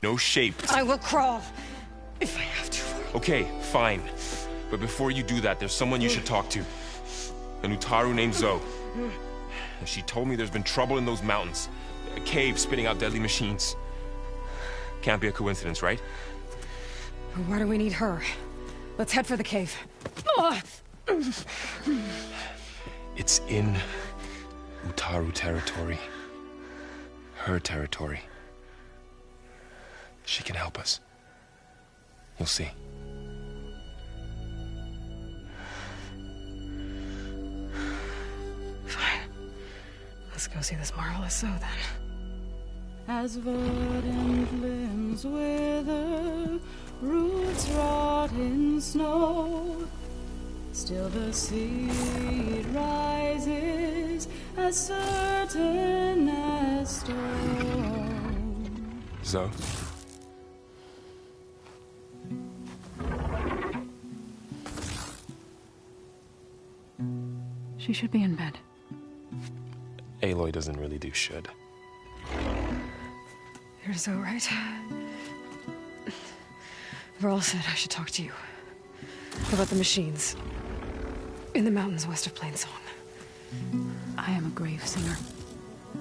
No shape. I will crawl, if I have to. Okay, fine. But before you do that, there's someone you should talk to. An Utaru named Zoe. She told me there's been trouble in those mountains. A cave spitting out deadly machines. Can't be a coincidence, right? Why do we need her? Let's head for the cave. It's in Utaru territory. Her territory. She can help us. You'll see. Fine. Let's go see this marvelous Zoe then. As verdant limbs wither, roots rot in snow, still the seed rises as certain as stone. Zoe? She should be in bed. Aloy doesn't really do should. You're Zoe, right? Varl said I should talk to you. About the machines. In the mountains west of Plainsong. I am a grave singer.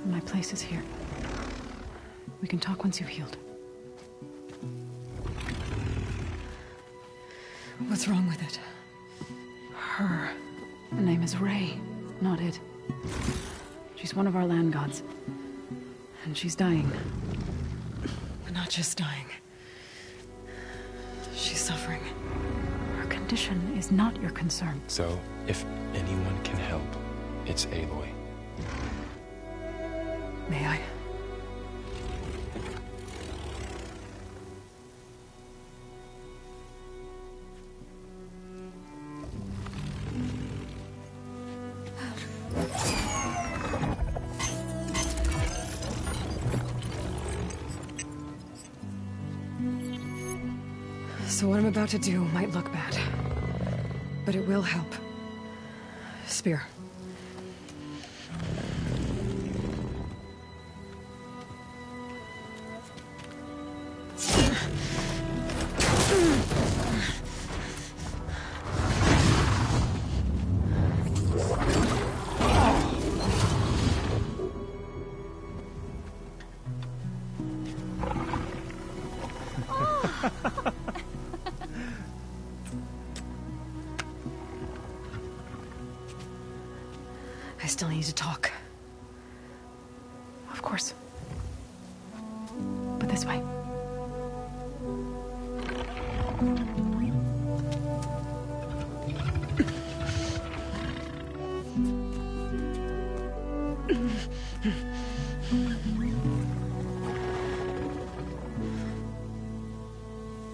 My place is here. We can talk once you've healed. What's wrong with it? Her. The name is Ray, not it. She's one of our land gods. And she's dying. Not just dying. She's suffering. Her condition is not your concern. So, if anyone can help, it's Aloy. May I? So what I'm about to do might look bad, but it will help. Spear. I still need to talk. Of course. But this way.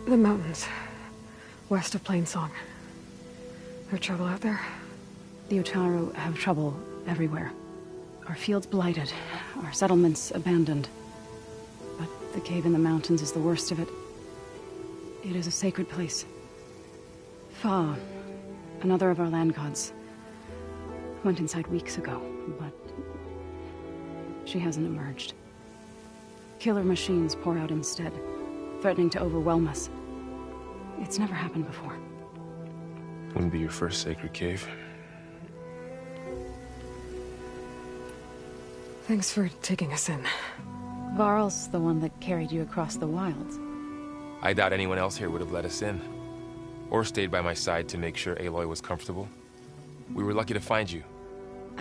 The mountains. West of Plainsong. There trouble out there? The Utaru have trouble everywhere. Our fields blighted, our settlements abandoned. But the cave in the mountains is the worst of it. It is a sacred place. Fa, another of our land gods, went inside weeks ago, but she hasn't emerged. Killer machines pour out instead, threatening to overwhelm us. It's never happened before. Wouldn't be your first sacred cave. Thanks for taking us in. Varl's the one that carried you across the wilds. I doubt anyone else here would have let us in. Or stayed by my side to make sure Aloy was comfortable. We were lucky to find you.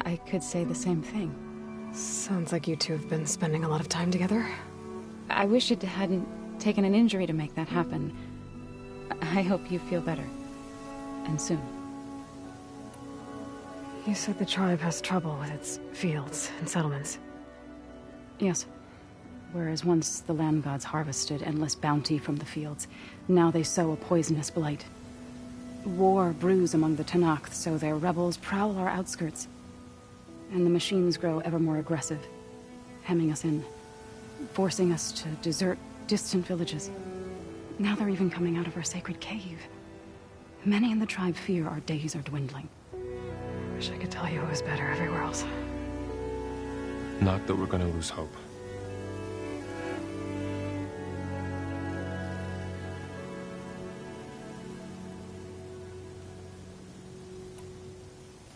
I could say the same thing. Sounds like you two have been spending a lot of time together. I wish it hadn't taken an injury to make that happen. I hope you feel better. And soon. You said the tribe has trouble with its fields and settlements. Yes. Whereas once the land gods harvested endless bounty from the fields, now they sow a poisonous blight. War brews among the Tenakth, so their rebels prowl our outskirts. And the machines grow ever more aggressive, hemming us in, forcing us to desert distant villages. Now they're even coming out of our sacred cave. Many in the tribe fear our days are dwindling. Wish I could tell you it was better everywhere else. Not that we're gonna lose hope.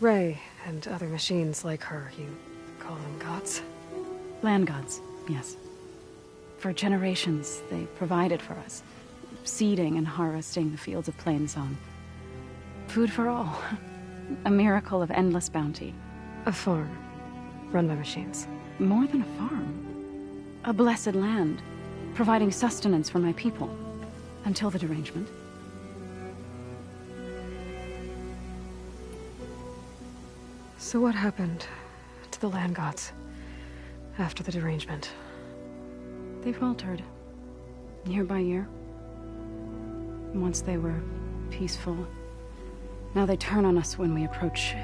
Rey and other machines like her, you call them gods? Land gods, yes. For generations, they provided for us, seeding and harvesting the fields of Plainsong. Food for all. A miracle of endless bounty. A farm, run by machines. More than a farm. A blessed land, providing sustenance for my people. Until the derangement. So what happened to the land gods after the derangement? They faltered, year by year. Once they were peaceful. Now they turn on us when we approach,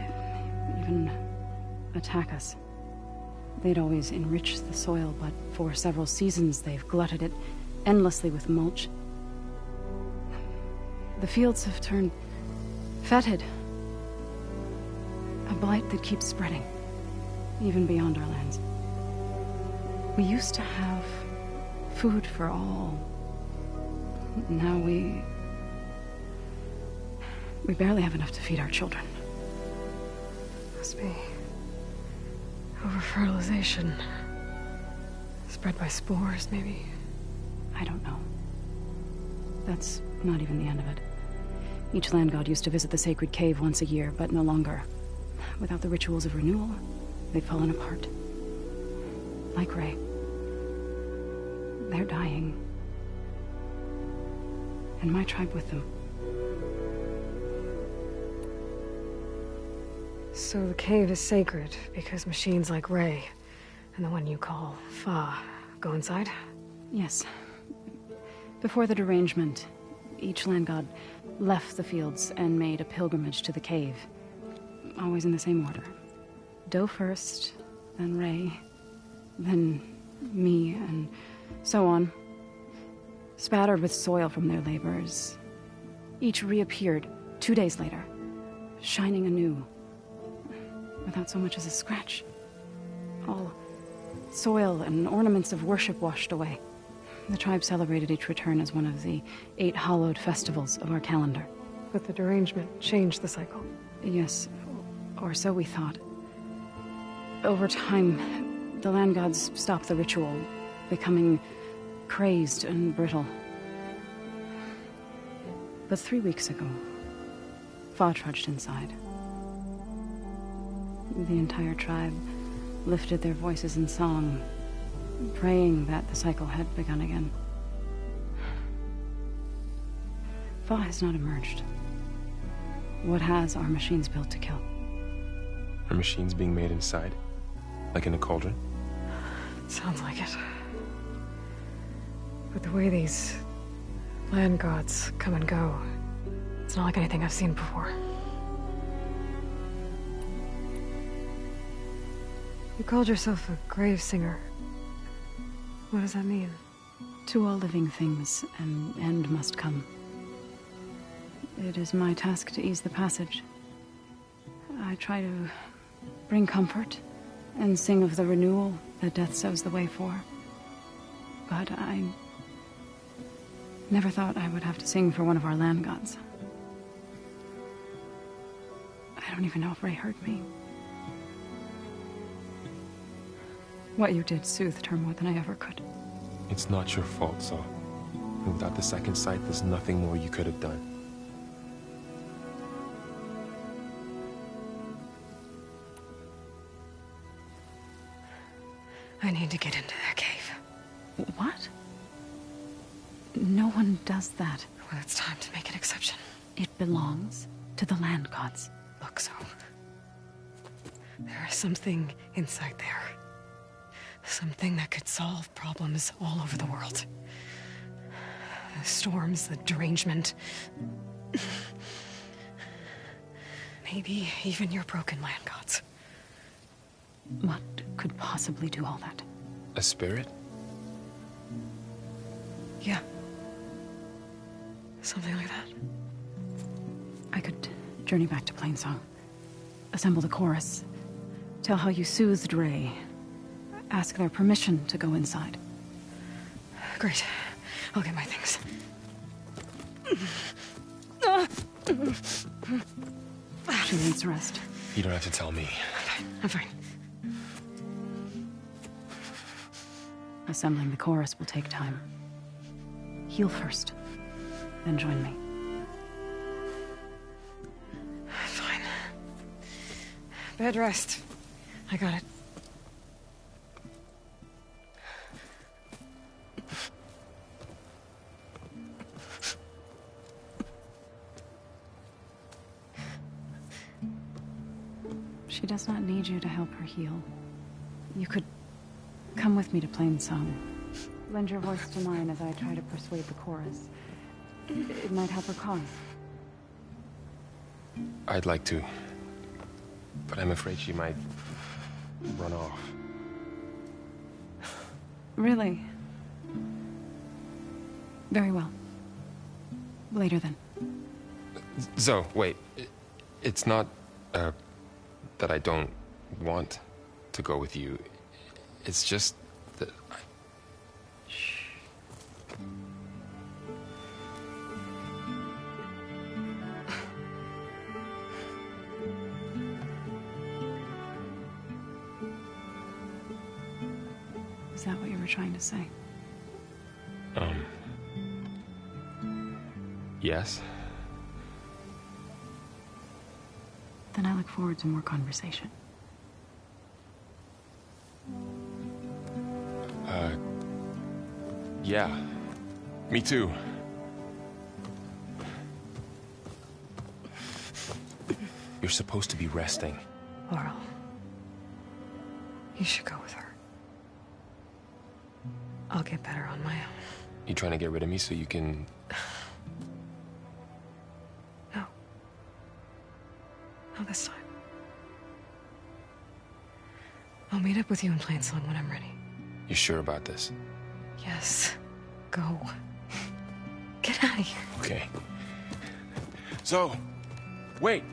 even attack us. They'd always enriched the soil, but for several seasons they've glutted it endlessly with mulch. The fields have turned fetid. A blight that keeps spreading, even beyond our lands. We used to have food for all. Now we barely have enough to feed our children. Must be over-fertilization. Spread by spores, maybe? I don't know. That's not even the end of it. Each land god used to visit the sacred cave once a year, but no longer. Without the rituals of renewal, they've fallen apart. Like Rey. They're dying. And my tribe with them. So the cave is sacred because machines like Rey and the one you call Fa go inside? Yes. Before the derangement, each land god left the fields and made a pilgrimage to the cave. Always in the same order. Do first, then Rey, then me, and so on. Spattered with soil from their labors. Each reappeared 2 days later, shining anew. Without so much as a scratch. All soil and ornaments of worship washed away. The tribe celebrated each return as one of the 8 hallowed festivals of our calendar. But the derangement changed the cycle. Yes, or so we thought. Over time, the land gods stopped the ritual, becoming crazed and brittle. But 3 weeks ago, Fa trudged inside. The entire tribe lifted their voices in song, praying that the cycle had begun again. Fa has not emerged. What has our machines built to kill? Are machines being made inside? Like in a cauldron? Sounds like it. But the way these land gods come and go, it's not like anything I've seen before. You called yourself a grave singer. What does that mean? To all living things, an end must come. It is my task to ease the passage. I try to bring comfort and sing of the renewal that death sows the way for. But I never thought I would have to sing for one of our land gods. I don't even know if Rey heard me. What you did soothed her more than I ever could. It's not your fault, Saw. Without the second sight, there's nothing more you could have done. I need to get into that cave. What? No one does that. Well, it's time to make an exception. It belongs to the land gods. Look, so there is something inside there. Something that could solve problems all over the world. The storms, the derangement. Maybe even your broken land gods. What could possibly do all that? A spirit? Yeah. Something like that. I could journey back to Plainsong. Assemble the chorus. Tell how you soothed Rey. Ask their permission to go inside. Great. I'll get my things. 2 minutes rest. You don't have to tell me. I'm fine. Assembling the chorus will take time. Heal first, then join me. Fine. Bed rest. I got it. She does not need you to help her heal. You could come with me to Plainsong. Lend your voice to mine as I try to persuade the chorus. It might help her cause. I'd like to. But I'm afraid she might run off. Really? Very well. Later then. Zoe, wait. It's not, that I don't want to go with you. It's just that Shh. Is that what you were trying to say? Yes? Then I look forward to more conversation. Yeah. Me too. You're supposed to be resting. Laurel. You should go with her. I'll get better on my own. You trying to get rid of me so you can... No. Not this time. I'll meet up with you in Plainsong when I'm ready. You sure about this? Yes. Go. Get out of here. Okay. Zoe! Wait!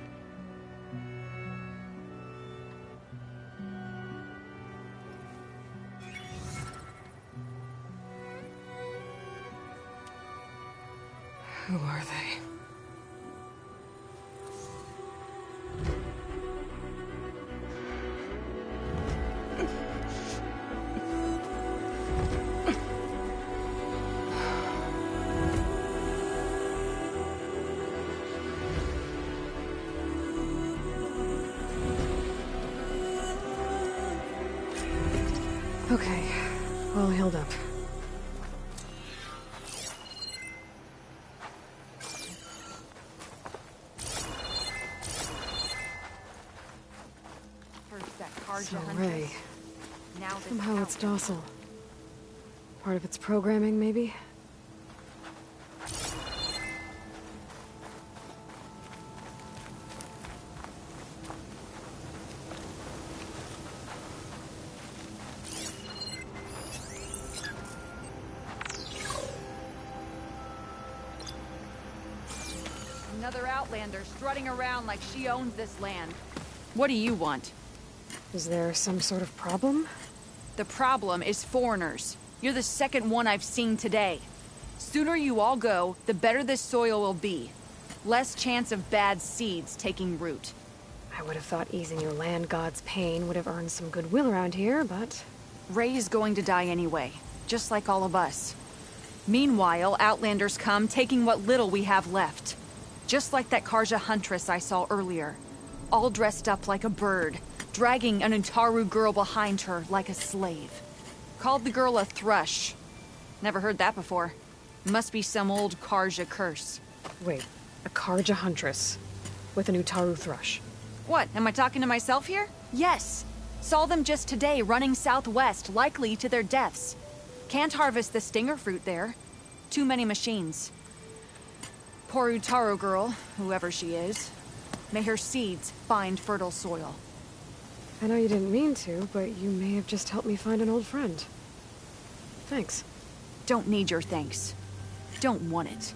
Who are they? Okay, all healed up. So Ray. Somehow it's docile. Part of its programming, maybe? Another Outlander strutting around like she owns this land. What do you want? Is there some sort of problem? The problem is foreigners. You're the second one I've seen today. Sooner you all go, the better this soil will be. Less chance of bad seeds taking root. I would have thought easing your land god's pain would have earned some goodwill around here, but... Ray is going to die anyway, just like all of us. Meanwhile, Outlanders come, taking what little we have left. Just like that Karja huntress I saw earlier. All dressed up like a bird, dragging an Utaru girl behind her like a slave. Called the girl a thrush. Never heard that before. Must be some old Karja curse. Wait, a Karja huntress with an Utaru thrush. What, am I talking to myself here? Yes. Saw them just today running southwest, likely to their deaths. Can't harvest the stinger fruit there. Too many machines. Poor Utaru girl, whoever she is. May her seeds find fertile soil. I know you didn't mean to, but you may have just helped me find an old friend. Thanks. Don't need your thanks. Don't want it.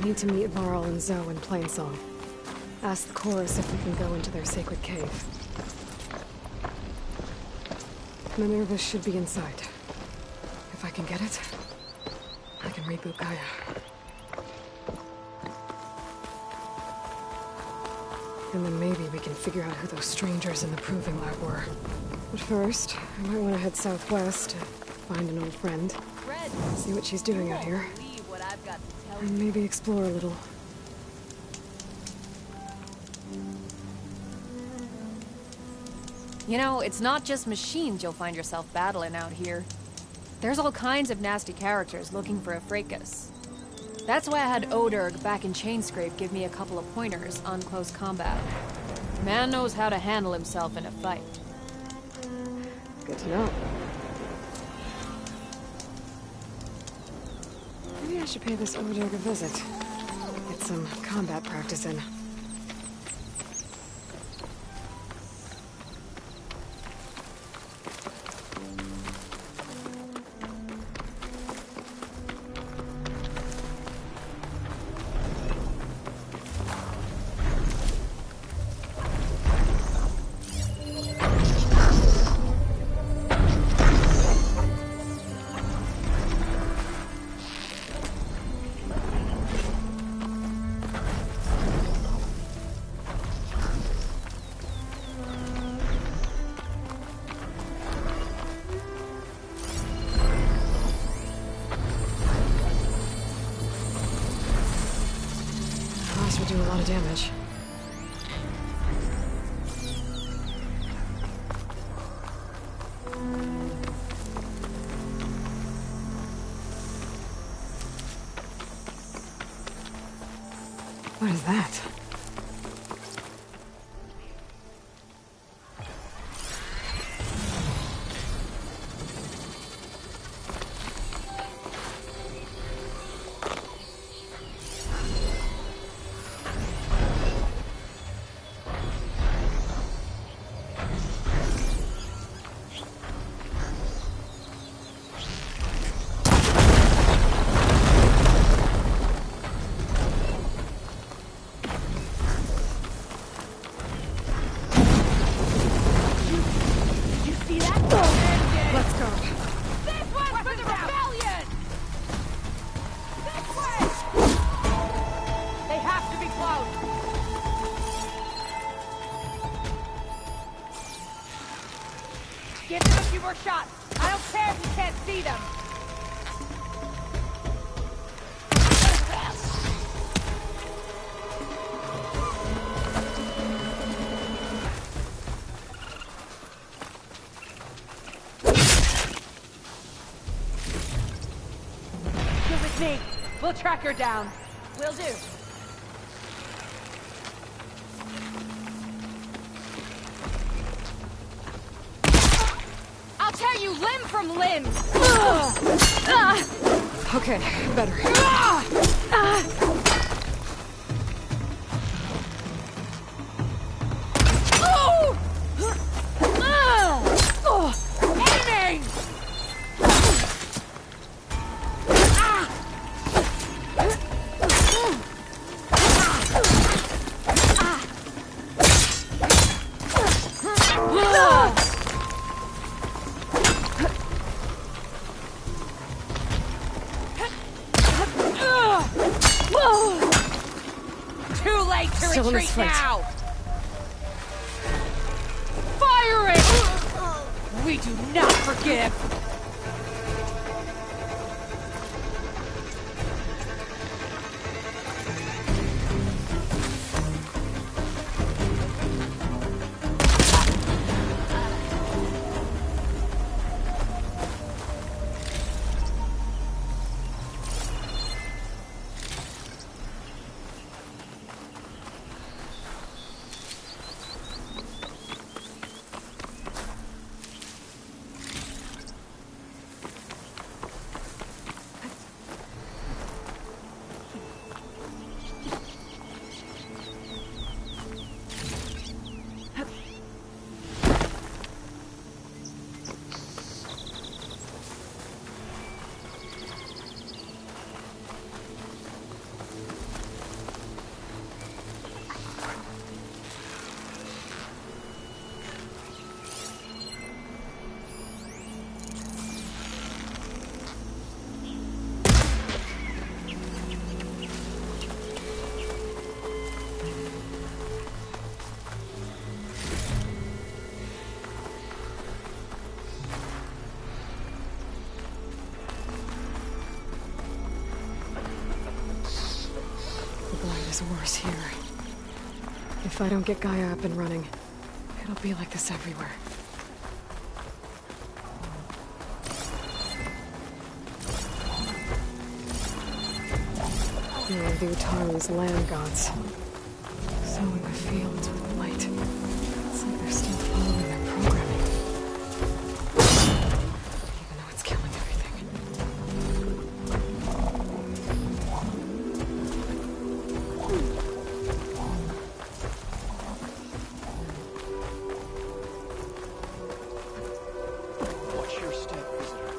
need to meet Varl and Zoe in Plainsong. Ask the chorus if we can go into their sacred cave. Minerva should be inside. If I can get it, I can reboot Gaia. And then maybe we can figure out who those strangers in the Proving Lab were. But first, I might want to head southwest to find an old friend. Red, See what she's doing out here. believe what I've got to tell you. And maybe explore a little. You know, it's not just machines you'll find yourself battling out here. There's all kinds of nasty characters looking for a fracas. That's why I had Oderg back in Chainscrape give me a couple of pointers on close combat. Man knows how to handle himself in a fight. Good to know. Maybe I should pay this Oderg a visit. Get some combat practice in. This will do a lot of damage. What is that? Give them a few more shots. I don't care if you can't see them. You're with me. We'll track her down. Will do. Tear you limb from limb! Okay, better. Aiming! Too late to Still in retreat this fight. now! Fire it! We do not forgive! is worse here. If I don't get Gaia up and running, it'll be like this everywhere. They're the Utaru's land gods. Sowing the fields with light. It's like they're still following their programming. Even though it's killing everything. Watch your step, visitor.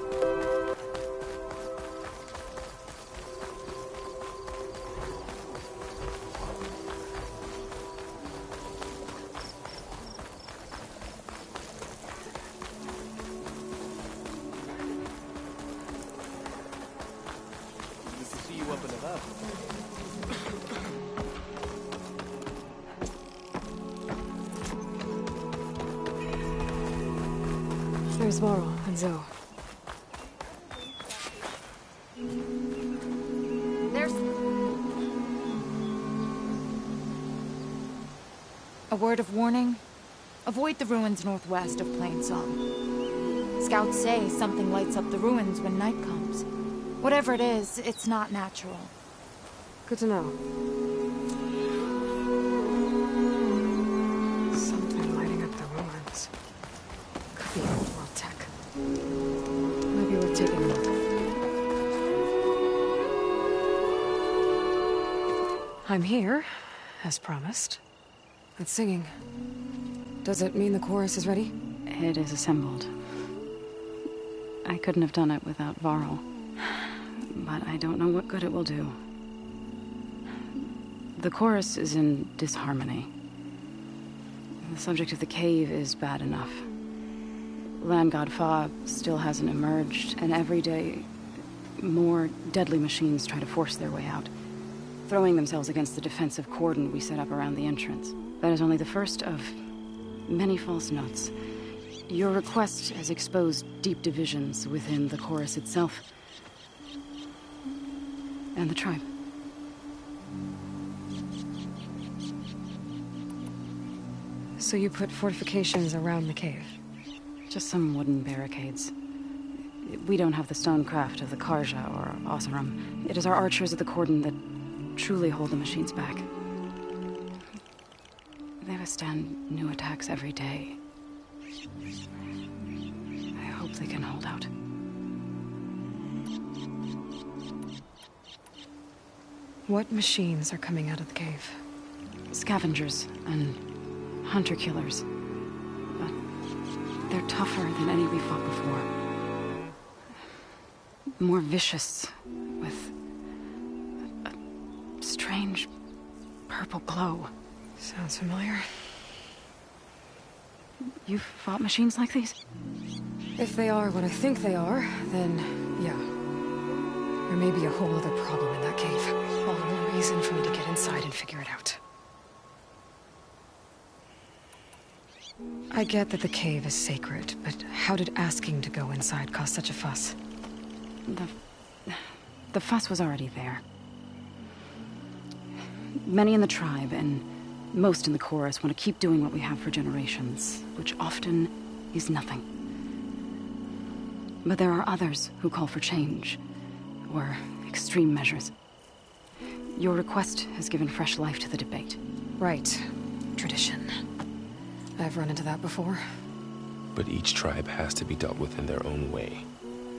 Good to see you up and about. There's Varl and Zoe. There's... A word of warning. Avoid the ruins northwest of Plainsong. Scouts say something lights up the ruins when night comes. Whatever it is, it's not natural. Good to know. Something lighting up the ruins. Could be old world tech. Might be worth taking a look. I'm here, as promised. It's singing. Does it mean the chorus is ready? It is assembled. I couldn't have done it without Varl. But I don't know what good it will do. The chorus is in disharmony. The subject of the cave is bad enough. Land God Fa still hasn't emerged, and every day, more deadly machines try to force their way out, throwing themselves against the defensive cordon we set up around the entrance. That is only the first of many false notes. Your request has exposed deep divisions within the chorus itself and the tribe. So you put fortifications around the cave? Just some wooden barricades. We don't have the stonecraft of the Karja or Oseram. It is our archers of the cordon that truly hold the machines back. They withstand new attacks every day. I hope they can hold out. What machines are coming out of the cave? Scavengers and hunter-killers. But they're tougher than any we fought before. More vicious, with a strange purple glow. Sounds familiar. You've fought machines like these? If they are what I think they are, then yeah. There may be a whole other problem in that cave. All the more reason for me to get inside and figure it out. I get that the cave is sacred, but how did asking to go inside cause such a fuss? The fuss was already there. Many in the tribe, and most in the chorus, want to keep doing what we have for generations, which often is nothing. But there are others who call for change, or extreme measures. Your request has given fresh life to the debate. Right. Tradition. I've run into that before. But each tribe has to be dealt with in their own way.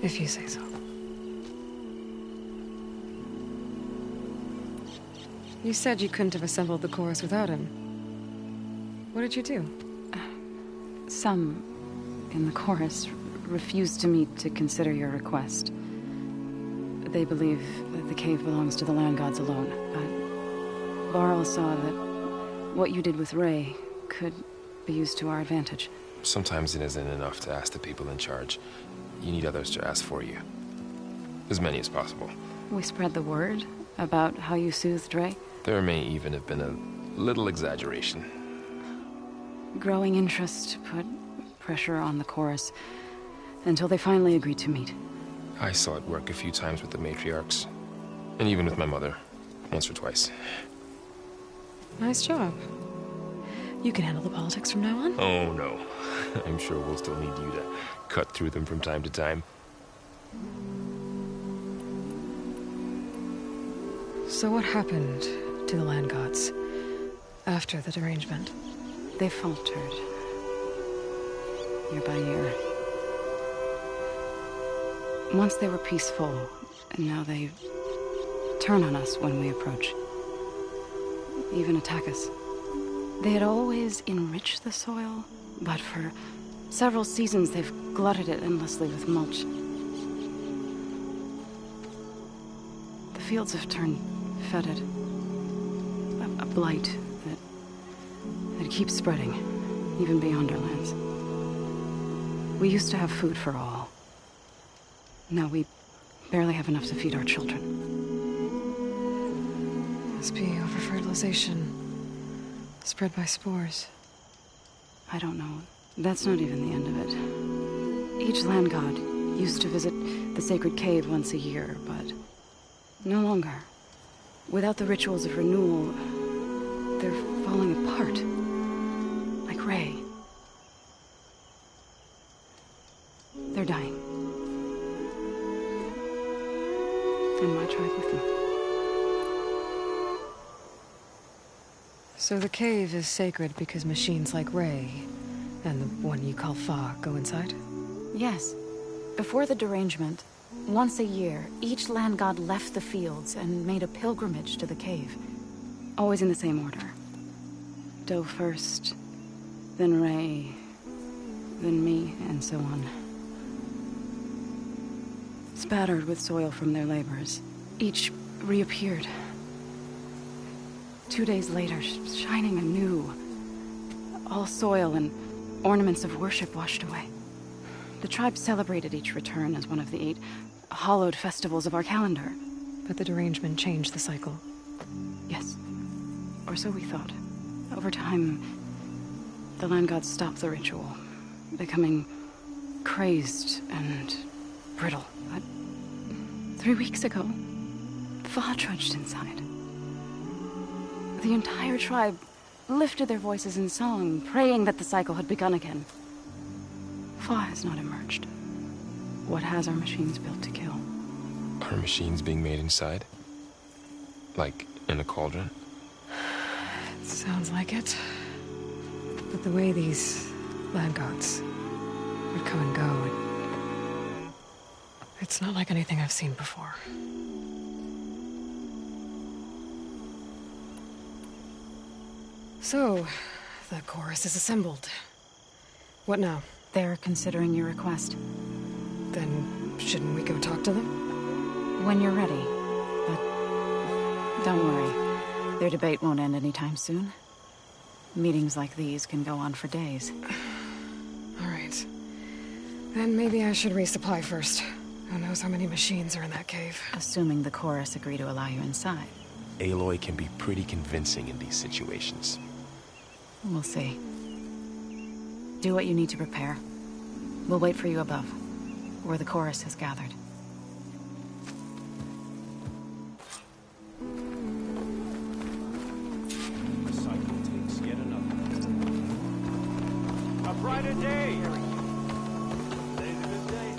If you say so. You said you couldn't have assembled the chorus without him. What did you do? Some in the chorus refused to meet to consider your request. They believe that the cave belongs to the land gods alone, but Varl saw that what you did with Ray could be used to our advantage. Sometimes it isn't enough to ask the people in charge. You need others to ask for you. As many as possible. We spread the word about how you soothed Ray. There may even have been a little exaggeration. Growing interest put pressure on the chorus until they finally agreed to meet. I saw it work a few times with the matriarchs. And even with my mother. Once or twice. Nice job. You can handle the politics from now on. Oh, no. I'm sure we'll still need you to cut through them from time to time. So what happened to the land gods after the derangement? They faltered. Year by year. Once they were peaceful, and now they turn on us when we approach. Even attack us. They had always enriched the soil, but for several seasons they've glutted it endlessly with mulch. The fields have turned fetid. A blight that keeps spreading, even beyond our lands. We used to have food for all. Now we barely have enough to feed our children. Must be over-fertilization. Spread by spores. I don't know. That's not even the end of it. Each land god used to visit the sacred cave once a year, but no longer. Without the rituals of renewal, they're falling apart. Like Ray. They're dying. And my tribe with them. So the cave is sacred because machines like Ray, and the one you call Fa, go inside? Yes. Before the derangement, once a year, each land god left the fields and made a pilgrimage to the cave. Always in the same order. Doe first, then Ray, then me, and so on. Spattered with soil from their labors, each reappeared. 2 days later, shining anew. All soil and ornaments of worship washed away. The tribe celebrated each return as one of the 8 hallowed festivals of our calendar. But the derangement changed the cycle. Yes. Or so we thought. Over time, the land gods stopped the ritual, becoming crazed and brittle. But 3 weeks ago, Fa trudged inside. The entire tribe lifted their voices in song, praying that the cycle had begun again. Fa has not emerged. What has our machines built to kill? Are machines being made inside? Like in a cauldron? Sounds like it. But the way these land gods would come and go, it's not like anything I've seen before. So, the chorus is assembled. What now? They're considering your request. Then, shouldn't we go talk to them? When you're ready. But don't worry. Their debate won't end anytime soon. Meetings like these can go on for days. All right. Then maybe I should resupply first. Who knows how many machines are in that cave? Assuming the chorus agree to allow you inside. Aloy can be pretty convincing in these situations. We'll see. Do what you need to prepare. We'll wait for you above, where the chorus has gathered. The cycle takes yet another. A brighter day! Today's a good day.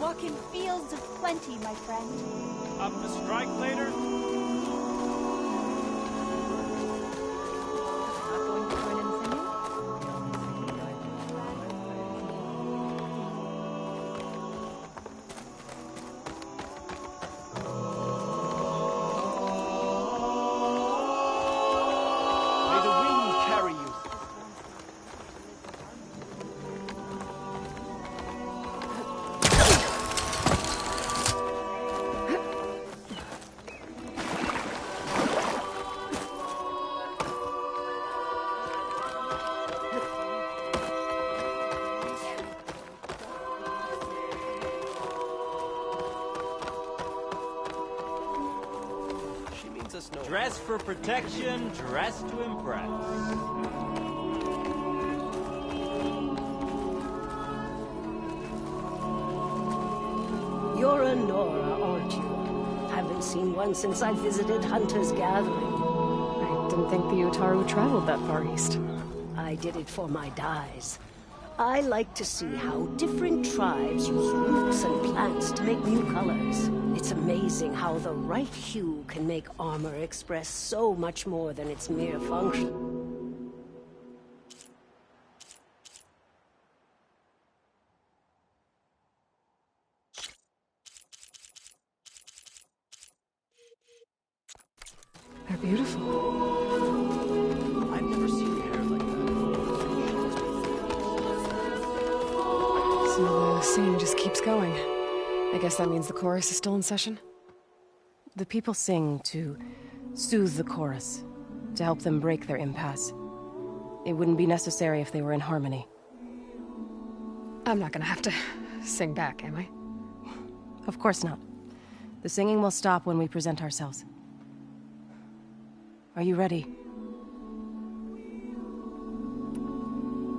Walk in fields of plenty, my friend. Up the strike later? Not going to join in singing? May the wind carry you. Dress for protection, dress to impress. You're a Nora, aren't you? Haven't seen one since I visited Hunter's Gathering. I didn't think the Utaru traveled that far east. I did it for my dyes. I like to see how different tribes use roots and plants to make new colors. It's amazing how the right hue can make armor express so much more than its mere function. They're beautiful. I've never seen hair like that. So the scene just keeps going. I guess that means the chorus is still in session? The people sing to soothe the chorus, to help them break their impasse. It wouldn't be necessary if they were in harmony. I'm not gonna have to sing back, am I? Of course not. The singing will stop when we present ourselves. Are you ready?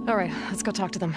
All right, let's go talk to them.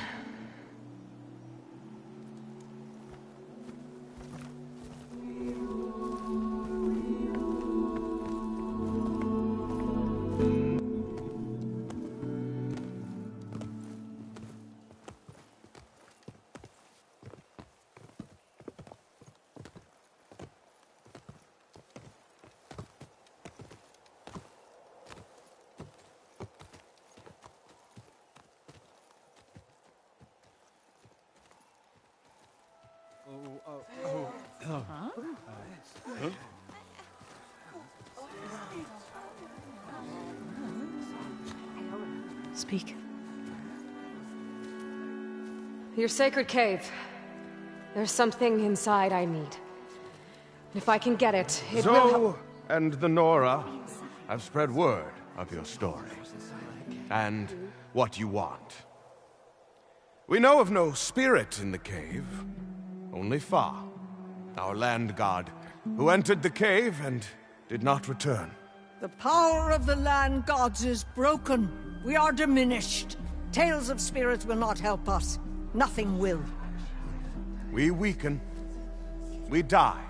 Speak. Your sacred cave. There's something inside I need. If I can get it, it will help. Zoe and the Nora have spread word of your story, and what you want. We know of no spirit in the cave, only Fa, our land god, who entered the cave and did not return. The power of the land gods is broken. We are diminished. Tales of spirits will not help us. Nothing will. We weaken, we die,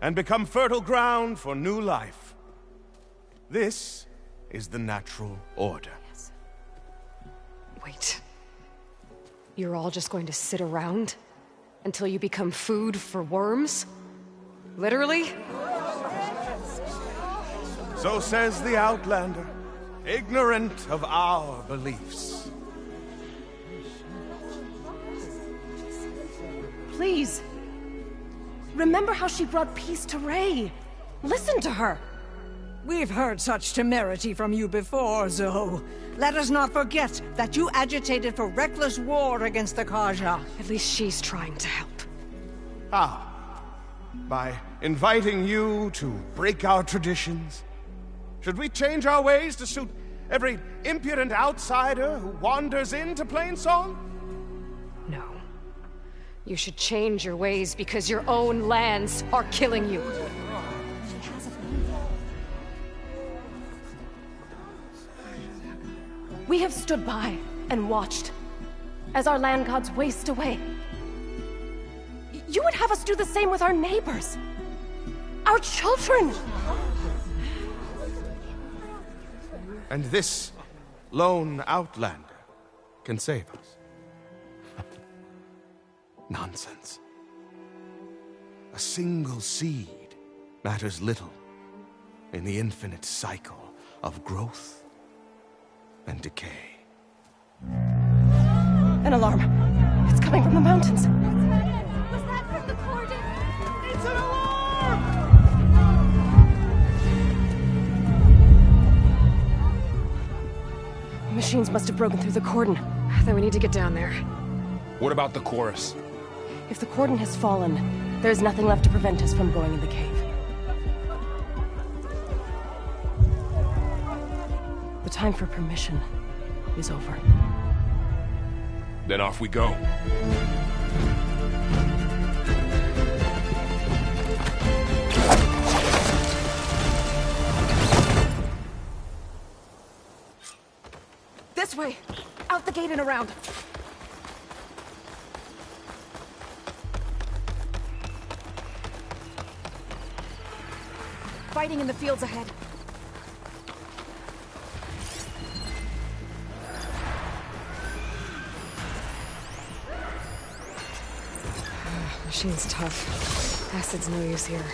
and become fertile ground for new life. This is the natural order. Wait. You're all just going to sit around until you become food for worms? Literally? So says the Outlander, ignorant of our beliefs. Please. Remember how she brought peace to Ray. Listen to her. We've heard such temerity from you before, Zoe. Let us not forget that you agitated for reckless war against the Carja. At least she's trying to help. How? By inviting you to break our traditions? Should we change our ways to suit every impudent outsider who wanders into Plainsong? No. You should change your ways because your own lands are killing you. We have stood by and watched as our land gods waste away. You would have us do the same with our neighbors, our children. And this lone outlander can save us. Nonsense. A single seed matters little in the infinite cycle of growth and decay. An alarm. It's coming from the mountains. Was that from the cordon? It's an alarm! Machines must have broken through the cordon. Then we need to get down there. What about the chorus? If the cordon has fallen, there's nothing left to prevent us from going in the cave. The time for permission is over. Then off we go. This way! Out the gate and around! Fighting in the fields ahead. Machine's tough. Acid's no use here.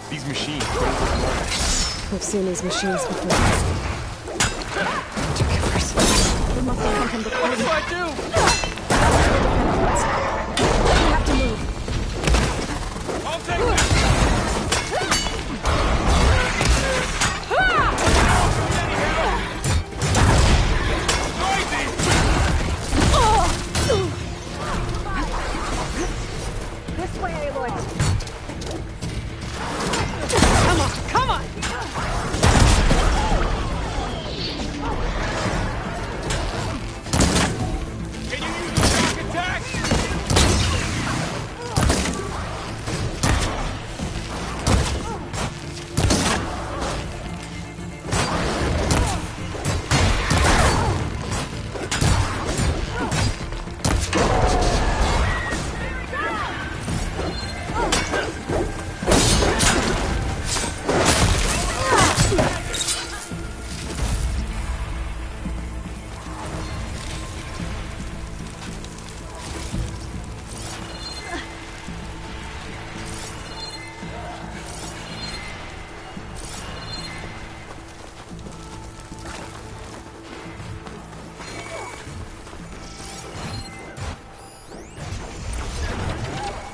These machines. We've seen these machines before. Killers. They must have come from the What do I do? You have to move. I'll take this! This way, Aloy. Come on, come on! Can you use the shock attack?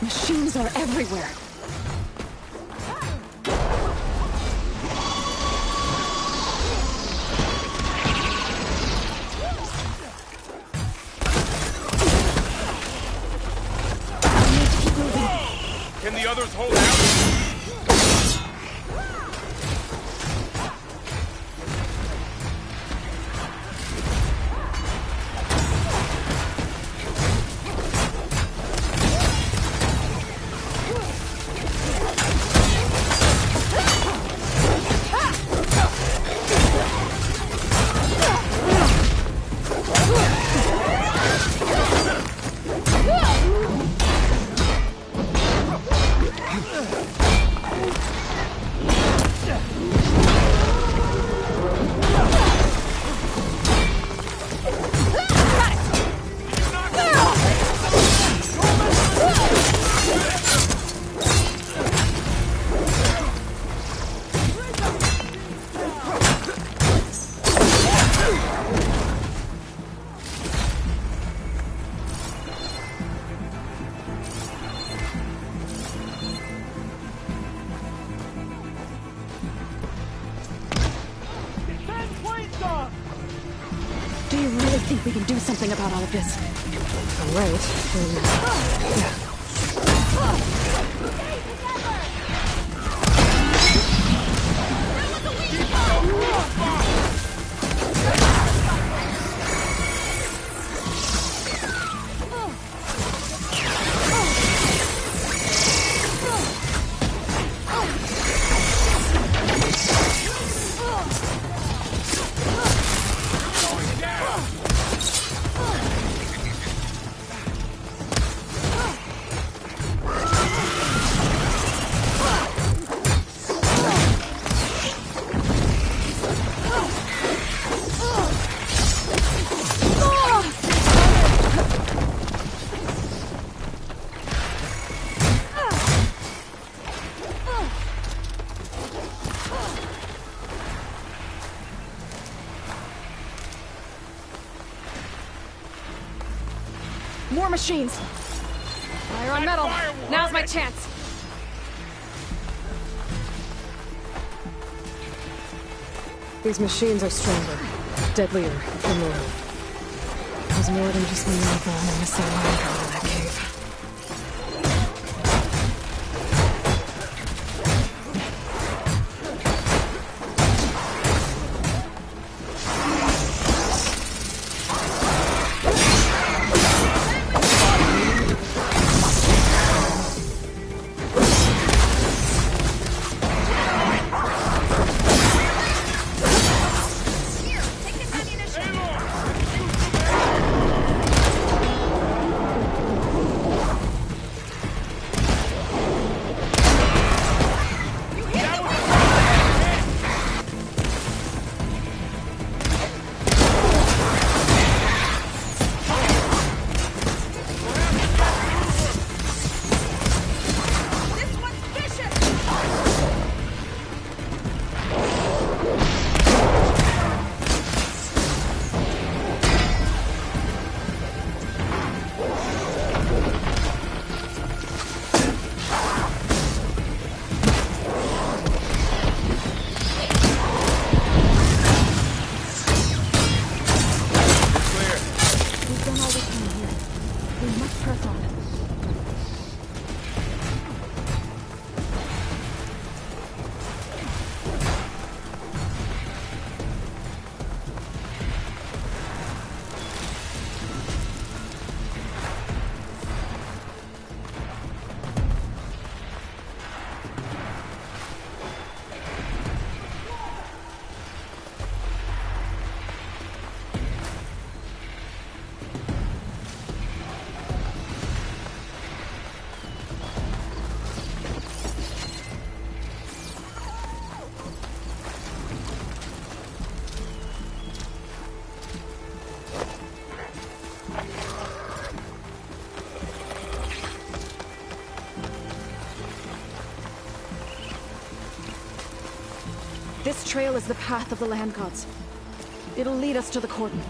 Machines are everywhere. Can the others hold out? Do you really think we can do something about all of this? I'm right. Yeah. More machines! Fire on metal! Now's my chance! These machines are stronger, deadlier, for more. There's more than just one rifle and a missing line guard in that cave. This trail is the path of the land gods. It'll lead us to the cordon.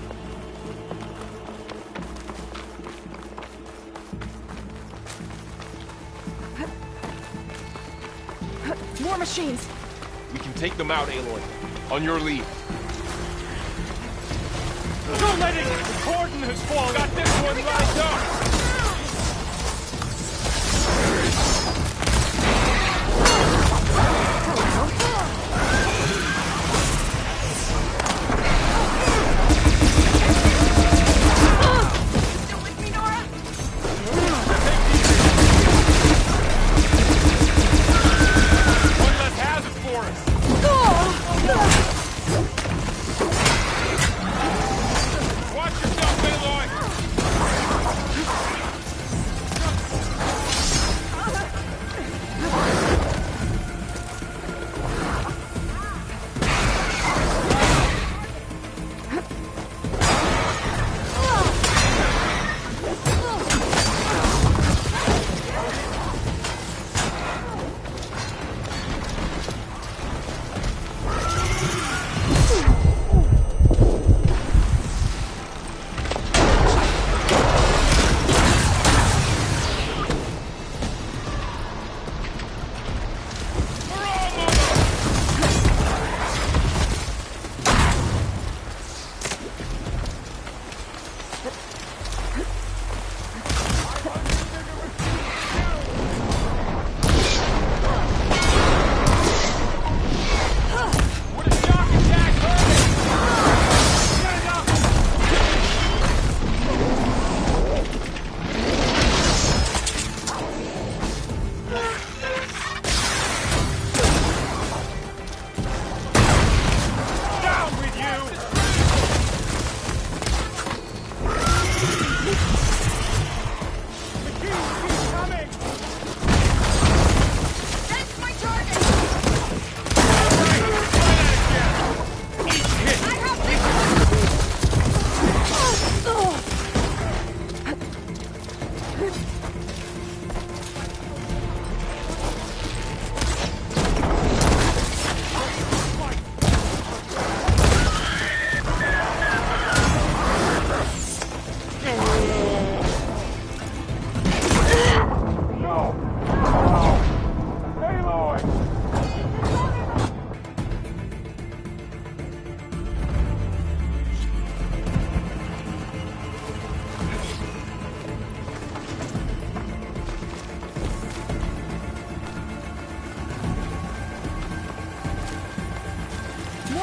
More machines! We can take them out, Aloy. On your lead. Don't let it! The cordon has fallen! Got this one lined up!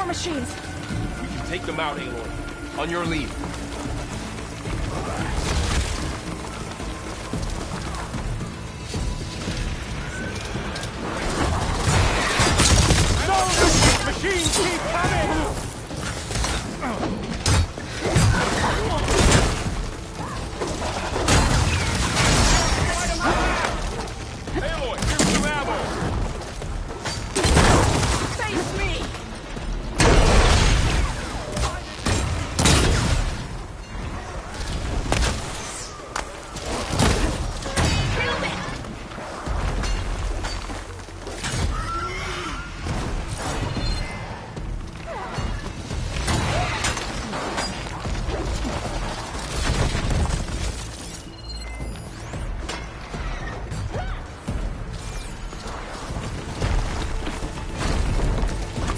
Machines! We can take them out, Aloy. On your lead. No! Machines keep coming! Aloy, here's some ammo! Face me!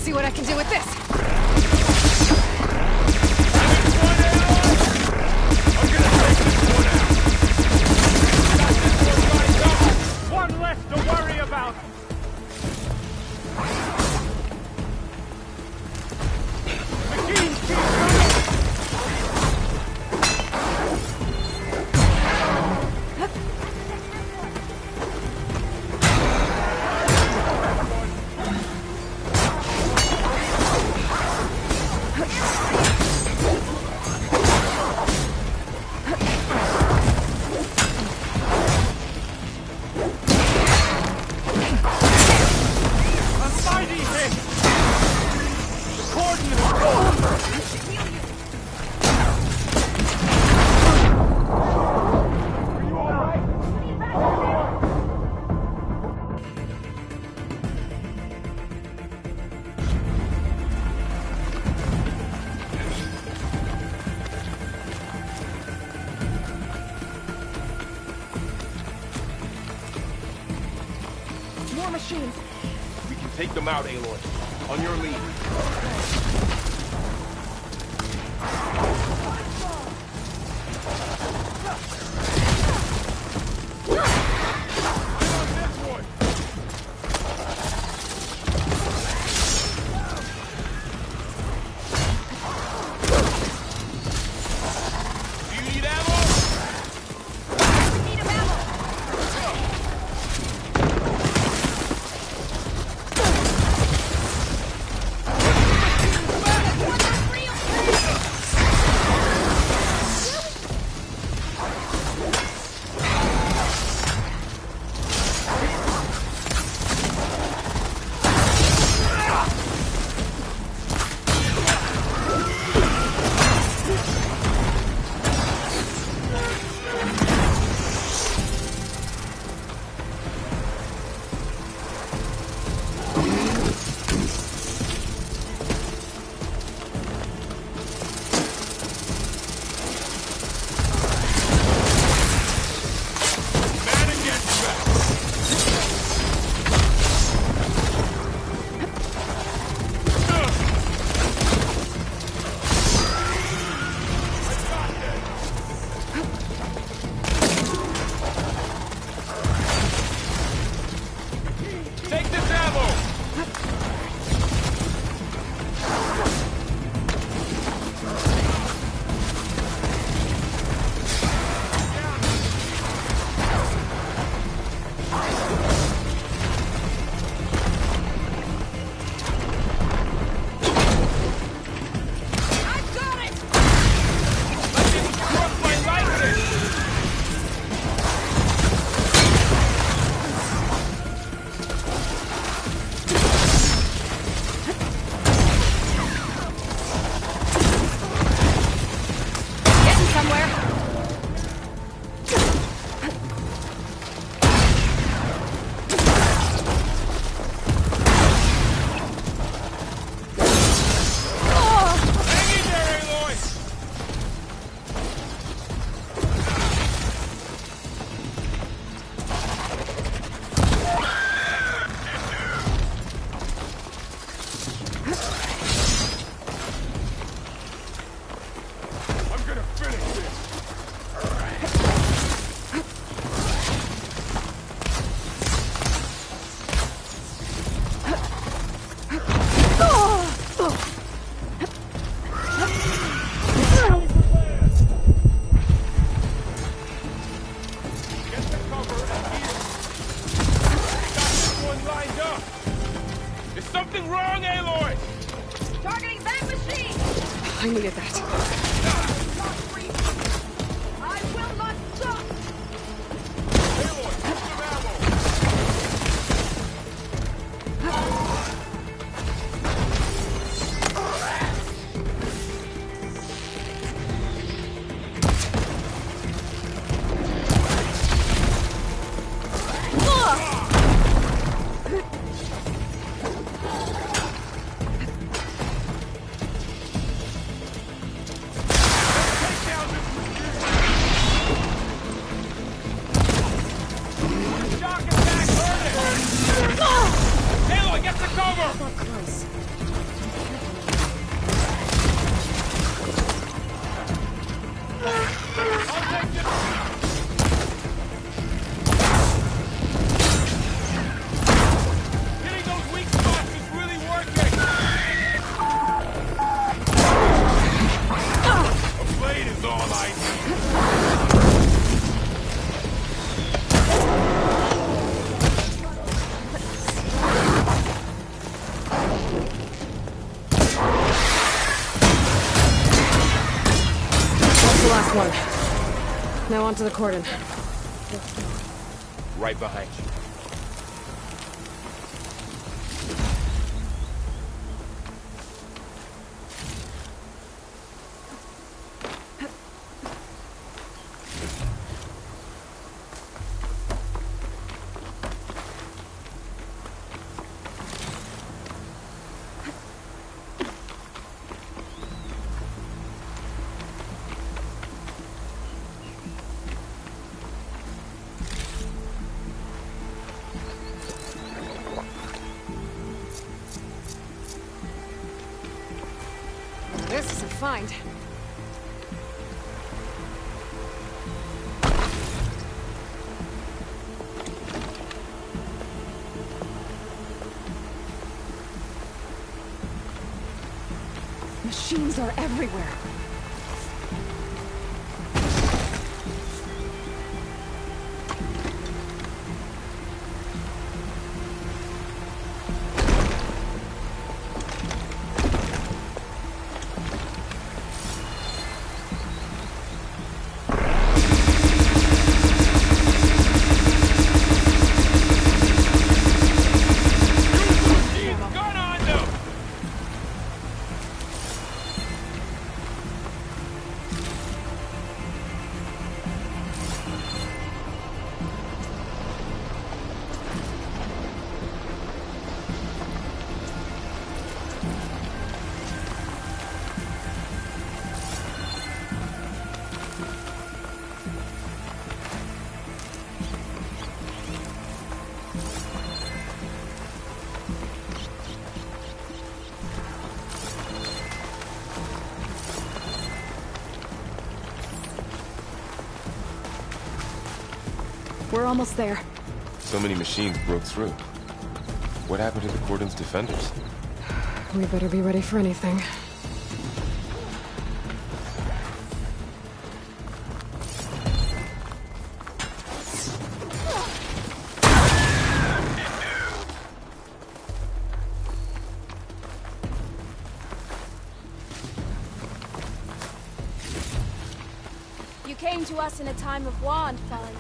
See what I can do with this. One less to worry about! Machines keep coming! them out, Aloy. On your lead. something wrong, Aloy! Targeting that machine! I needed that. I will not stop! Aloy, get some ammo! Aloy, get to cover! Not close. Hitting those weak spots is really working! A blade is all I need. That's the last one. Now onto the cordon. Right behind you. This is a find. Machines are everywhere. We're almost there. So many machines broke through. What happened to the Cordon's defenders? We better be ready for anything. You came to us in a time of want, Fallen.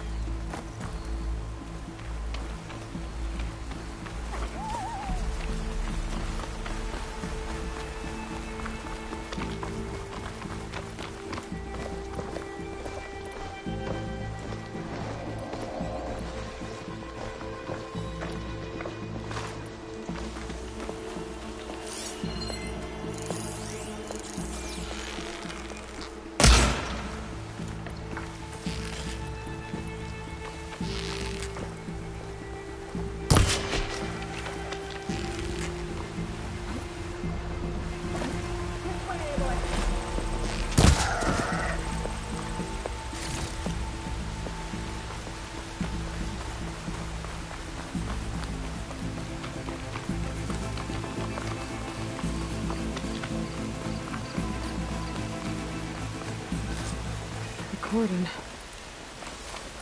Cordon.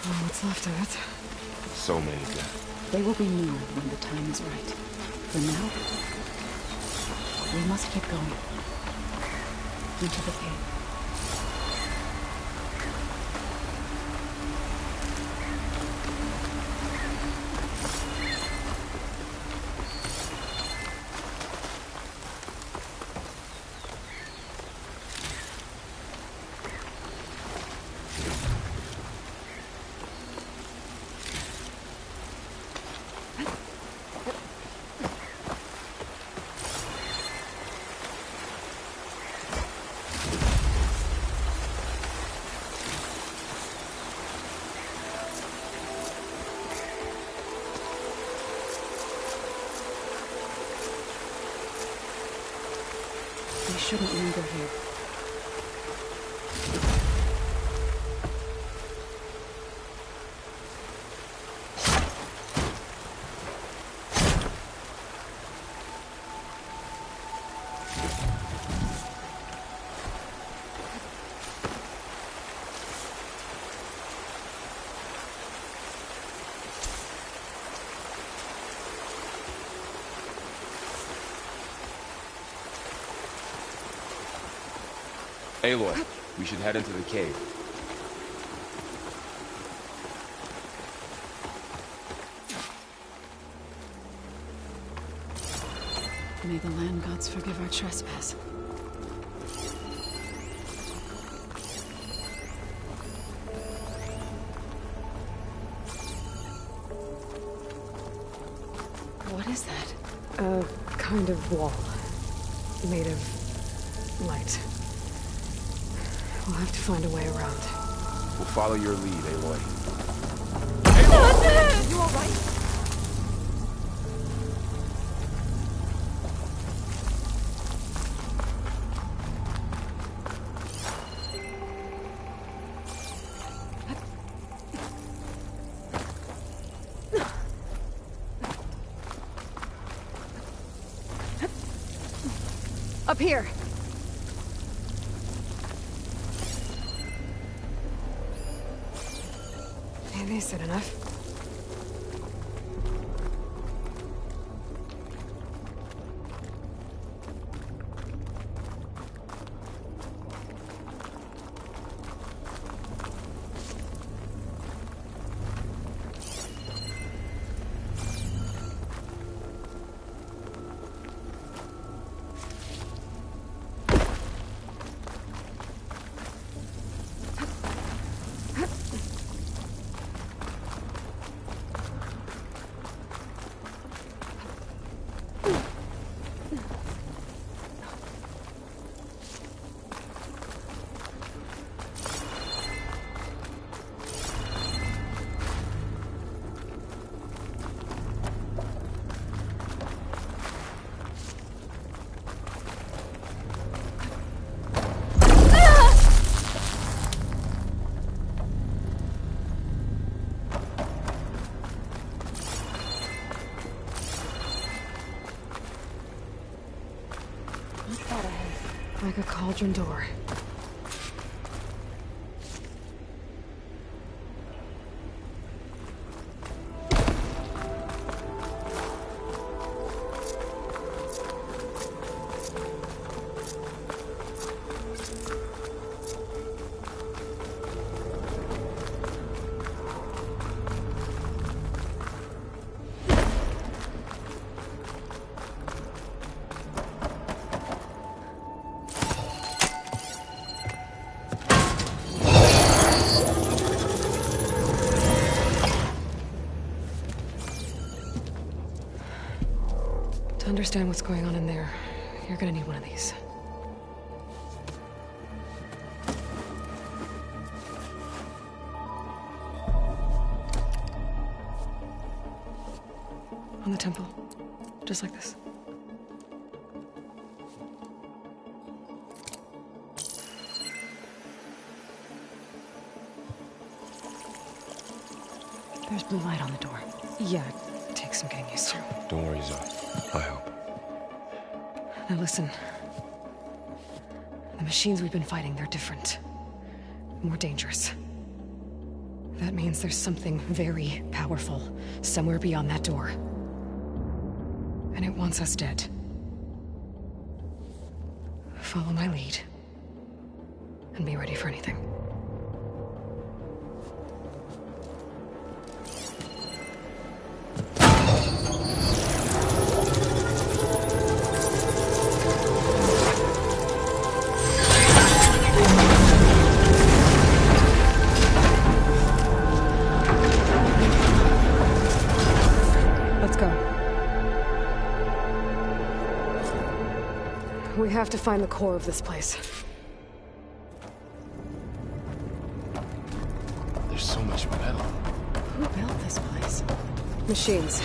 Oh, what's left of it? So many dead. They will be more when the time is right. For now, we must keep going. Into the cave. We shouldn't linger here. Aloy, we should head into the cave. May the land gods forgive our trespass. What is that? A kind of wall. Made of light. We'll have to find a way around. We'll follow your lead, Aloy. Are you alright? Up here. Maybe is it enough? Like a cauldron door. To understand what's going on in there, you're gonna need one of these. On the temple. Just like this. There's blue light on the door. Yeah, it takes some getting used to. Don't worry, Zoe. I help. Now listen. The machines we've been fighting, they're different. More dangerous. That means there's something very powerful somewhere beyond that door. And it wants us dead. Follow my lead. And be ready for anything. We have to find the core of this place. There's so much metal. Who built this place? Machines.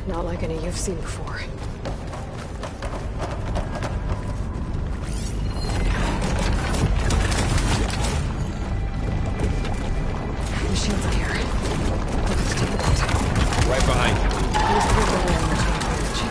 Not like any you've seen before. Machines in here. We'll have to take them out. Right behind you. Use the window there in the chain bridge.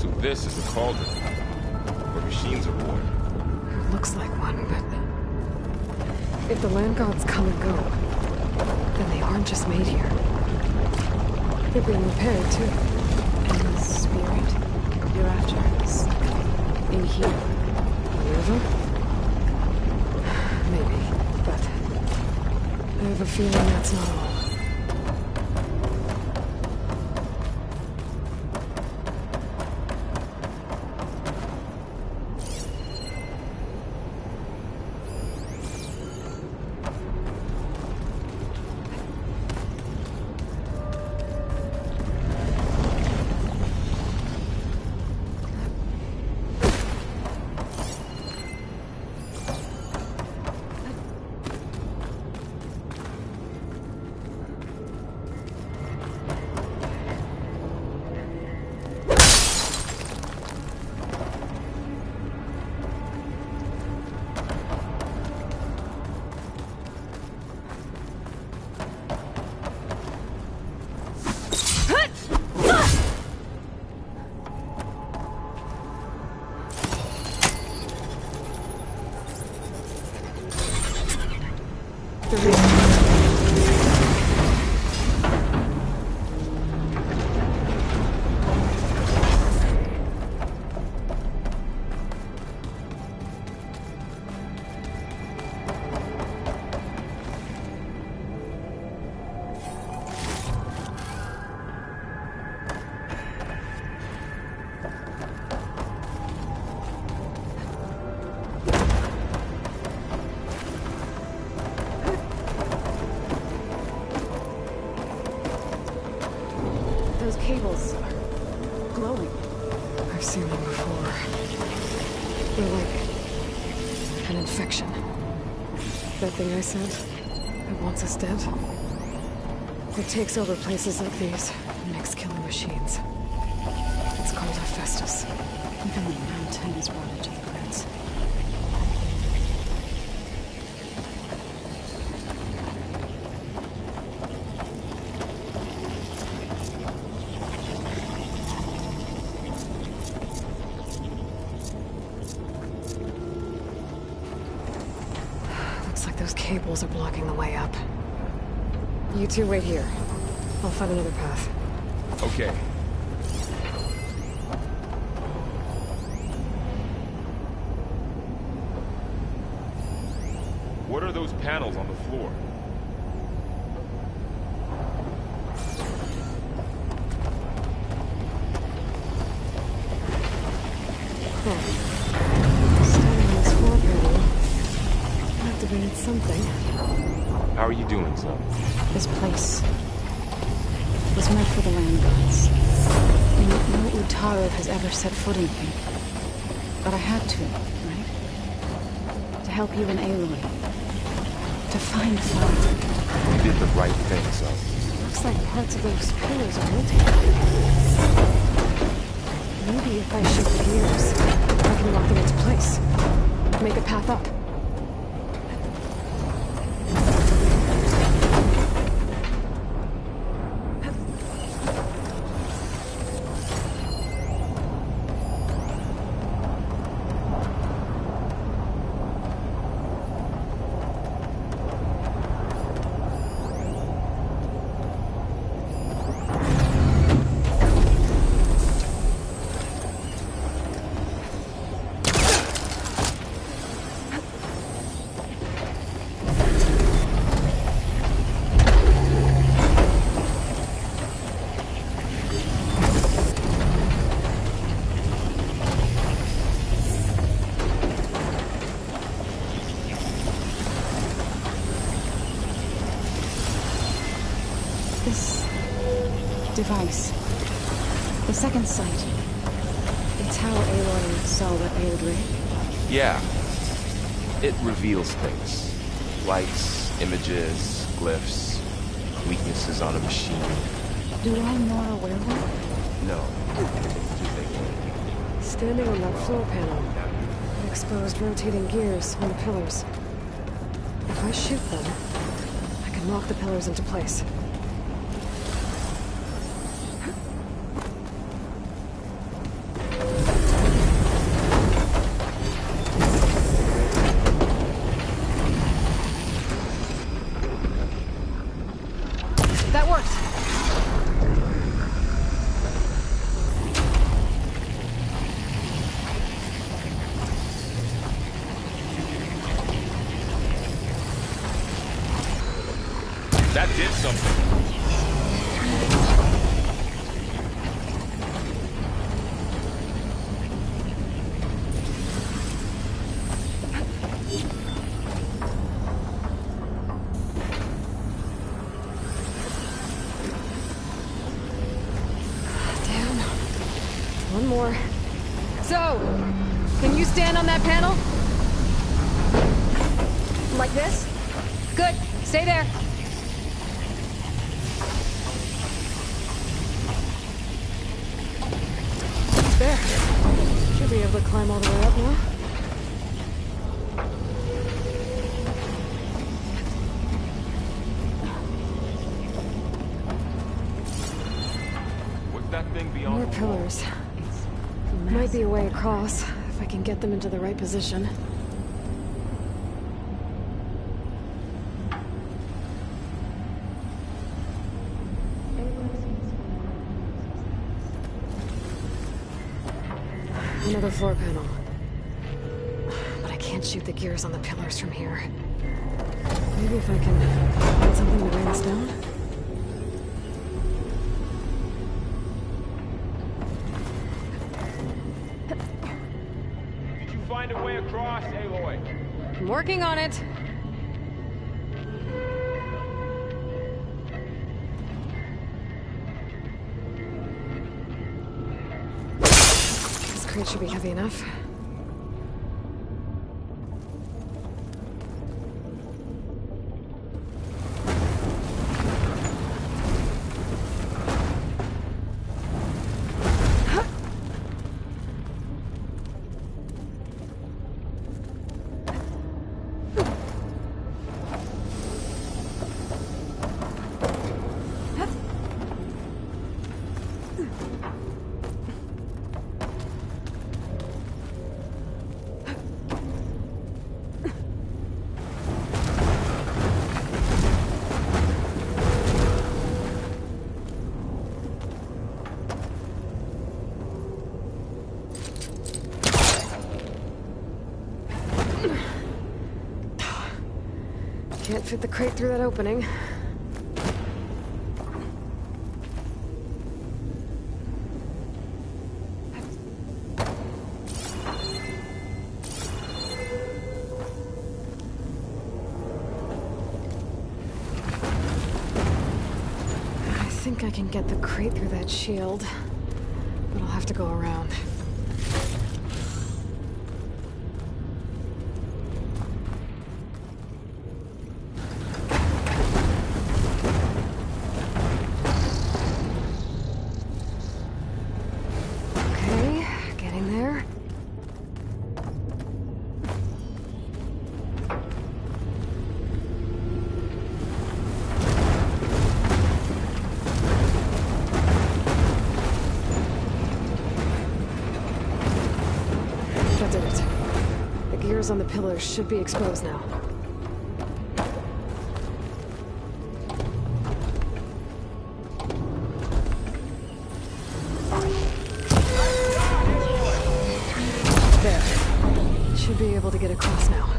So this is a cauldron, where machines are born. It looks like one, but... if the land gods come and go, then they aren't just made here. They're being repaired, too. And the spirit you're after is in here. River? Maybe, but I have a feeling that's not all. Cables are glowing. I've seen them before. They're like an infection. That thing I said, that wants us dead. It takes over places like these and makes killing machines. It's called Hephaestus. Even the mountain is water to the plants. Those cables are blocking the way up. You two wait here. I'll find another path. Okay. What are those panels on the floor? Activated something. How are you doing, son? This place was meant for the land gods. And no Utaru has ever set foot in here. But I had to, right? To help you and Aloy. To find Farah. You did the right thing, son. Looks like parts of those pillars are melting. Maybe if I shift the gears, I can lock them into place. Make a path up. This device, the second sight, it's how Aloy saw what ailed Ray. Yeah. It reveals things. Lights, images, glyphs, weaknesses on a machine. Do I know a werewolf? No. Standing on that floor panel, exposed rotating gears on the pillars. If I shoot them, I can lock the pillars into place. One more. So, can you stand on that panel? Like this? Good. Stay there. There. Should be able to climb all the way up now. What's that thing beyond More the pillars. Might be a way across, if I can get them into the right position. Another floor panel. But I can't shoot the gears on the pillars from here. Maybe if I can find something to weigh this down? Did you find a way across, Aloy? I'm working on it. This crate should be heavy enough. Can't fit the crate through that opening. I think I can get the crate through that shield, but I'll have to go around. On the pillars should be exposed now. There. Should be able to get across now.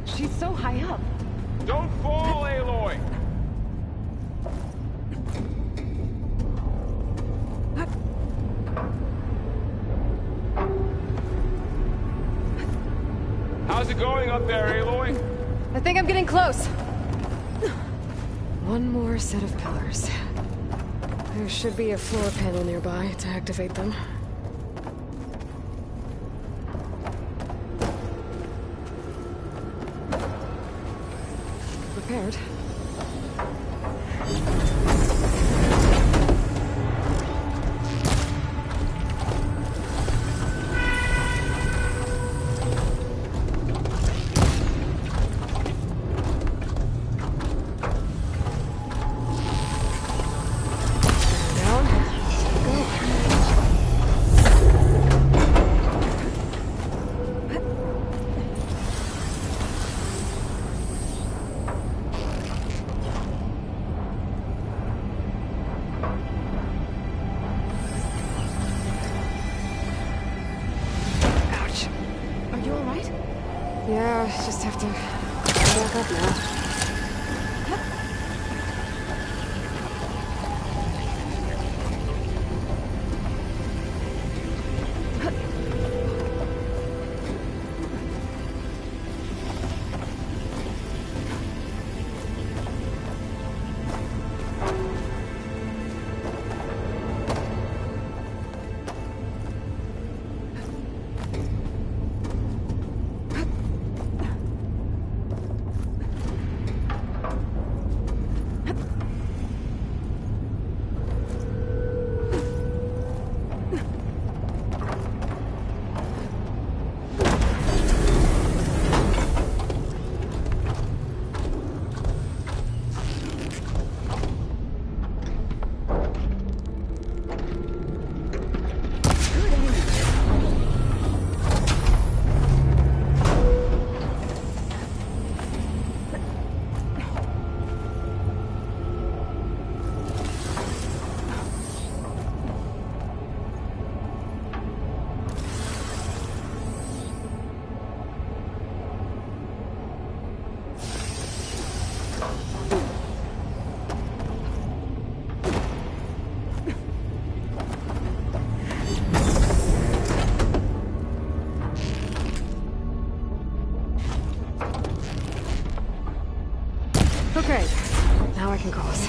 She's so high up. Don't fall, Aloy! How's it going up there, Aloy? I think I'm getting close. One more set of pillars. There should be a floor panel nearby to activate them. Prepared. Yeah, just have to go back up now. Okay, now I can cross.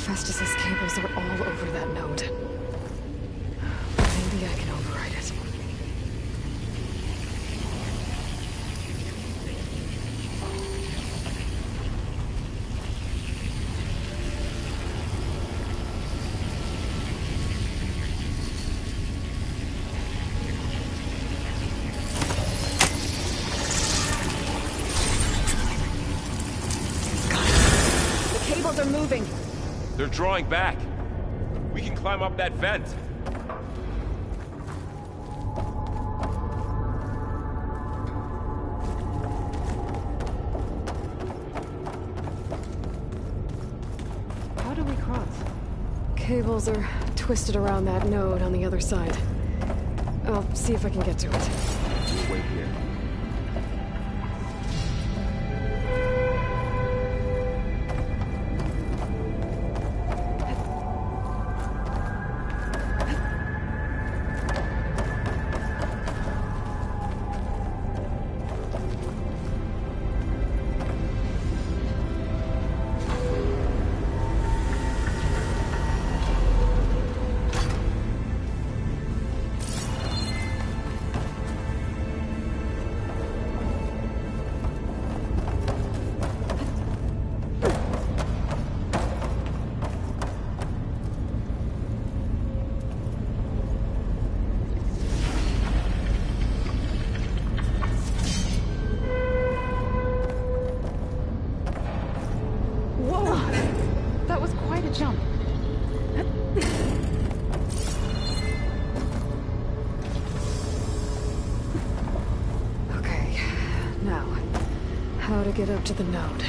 Festus's cables are all over that node. Maybe I can override it. The cables are moving. They're drawing back. We can climb up that vent. How do we cross? Cables are twisted around that node on the other side. I'll see if I can get to it. We'll wait here. Jump. Okay, now, how to get up to the node.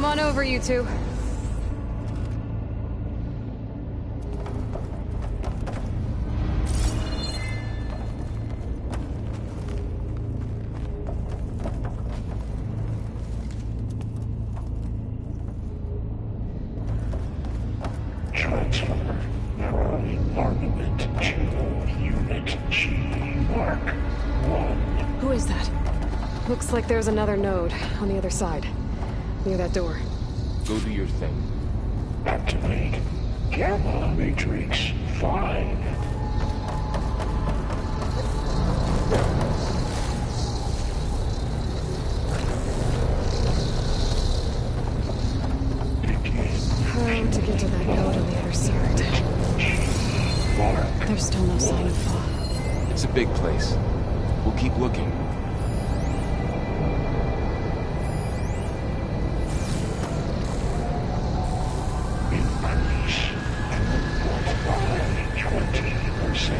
Come on over, you two. Who is that? Looks like there's another node on the other side, near that door. Go do your thing. Activate Gamma Matrix 5. How to get to that node on the other side? There's still no sign of Fa. It's a big place. We'll keep looking. Increase 20%.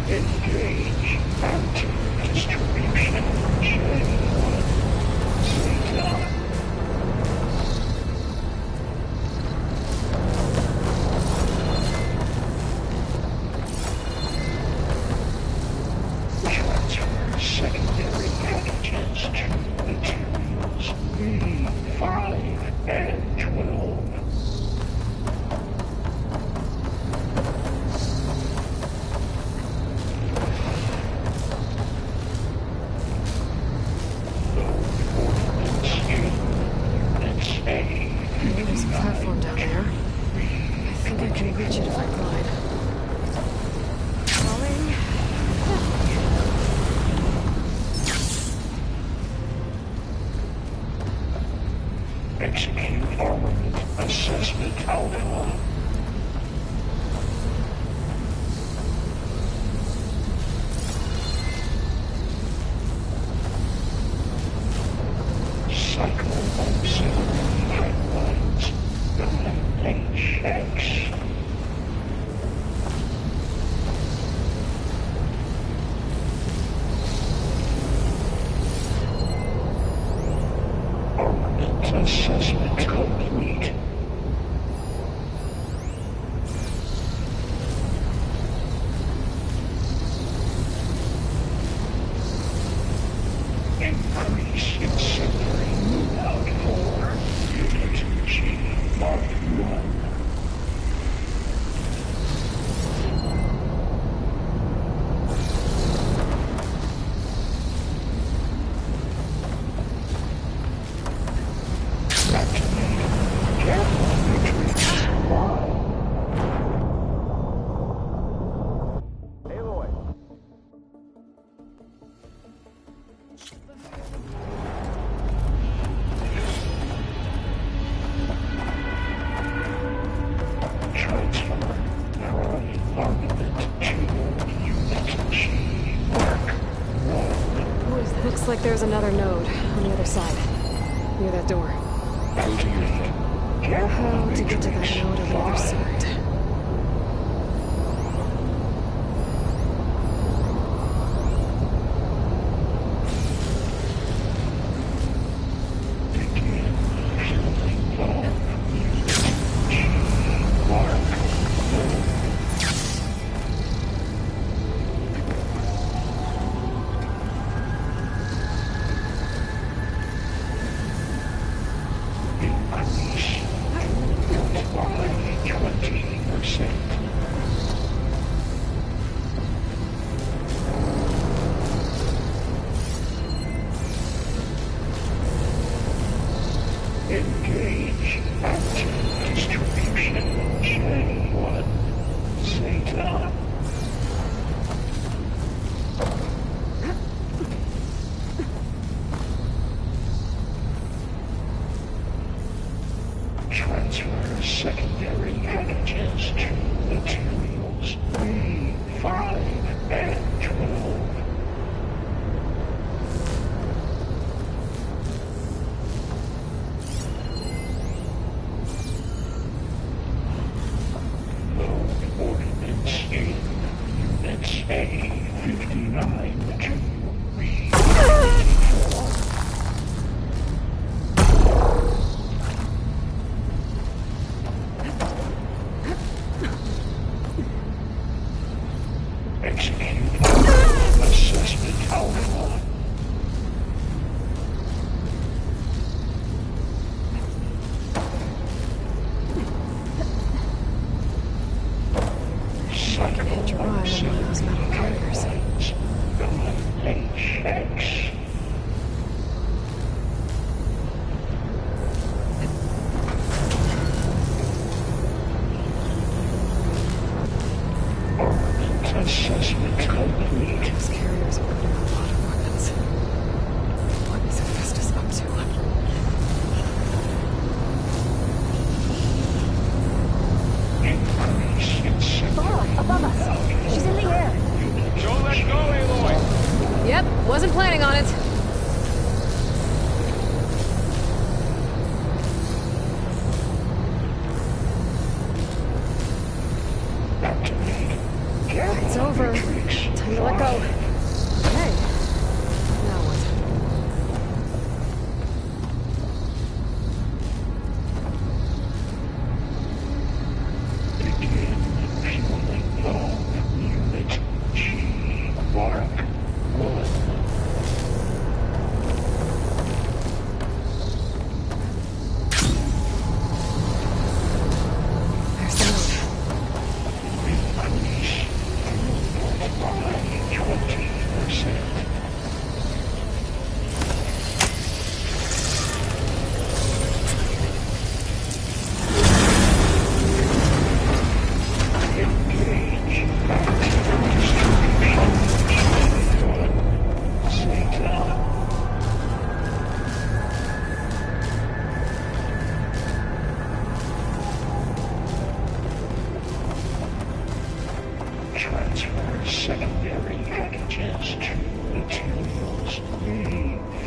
Engage anti-distribution chain. Zeta. Transfer secondary packages to materials B5 and 12. There's a platform down there. I think I can reach it if I climb. Falling. Execute armament assessment alpha. Cycle auxiliary pipelines. HX. Armament assessment complete. Increase incendiary move-out for Unit G Mark 1. Activate Gamma Matrix 1. Aloy. Transfer Prime armament to Unit G Mark 1. Looks like there's another node on the other side, near that door. Go do your thing. How to get to that node on the other side? Begin filling up Unit G Mark 1. Increase by 20%. Engage anti-distribution J1 Zeta. Transfer secondary packages to materials B5 and 12. Load ordnance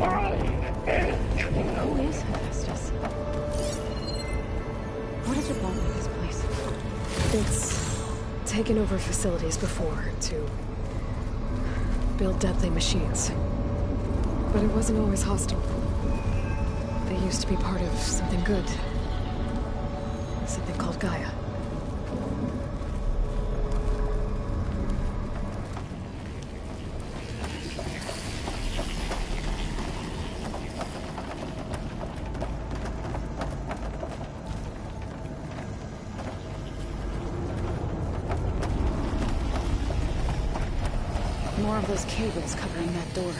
5 and 12. Who is Hephaestus? What is it want with this place? It's taken over facilities before to build deadly machines. But it wasn't always hostile. They used to be part of something good. Something called Gaia. More of those cables covering that door.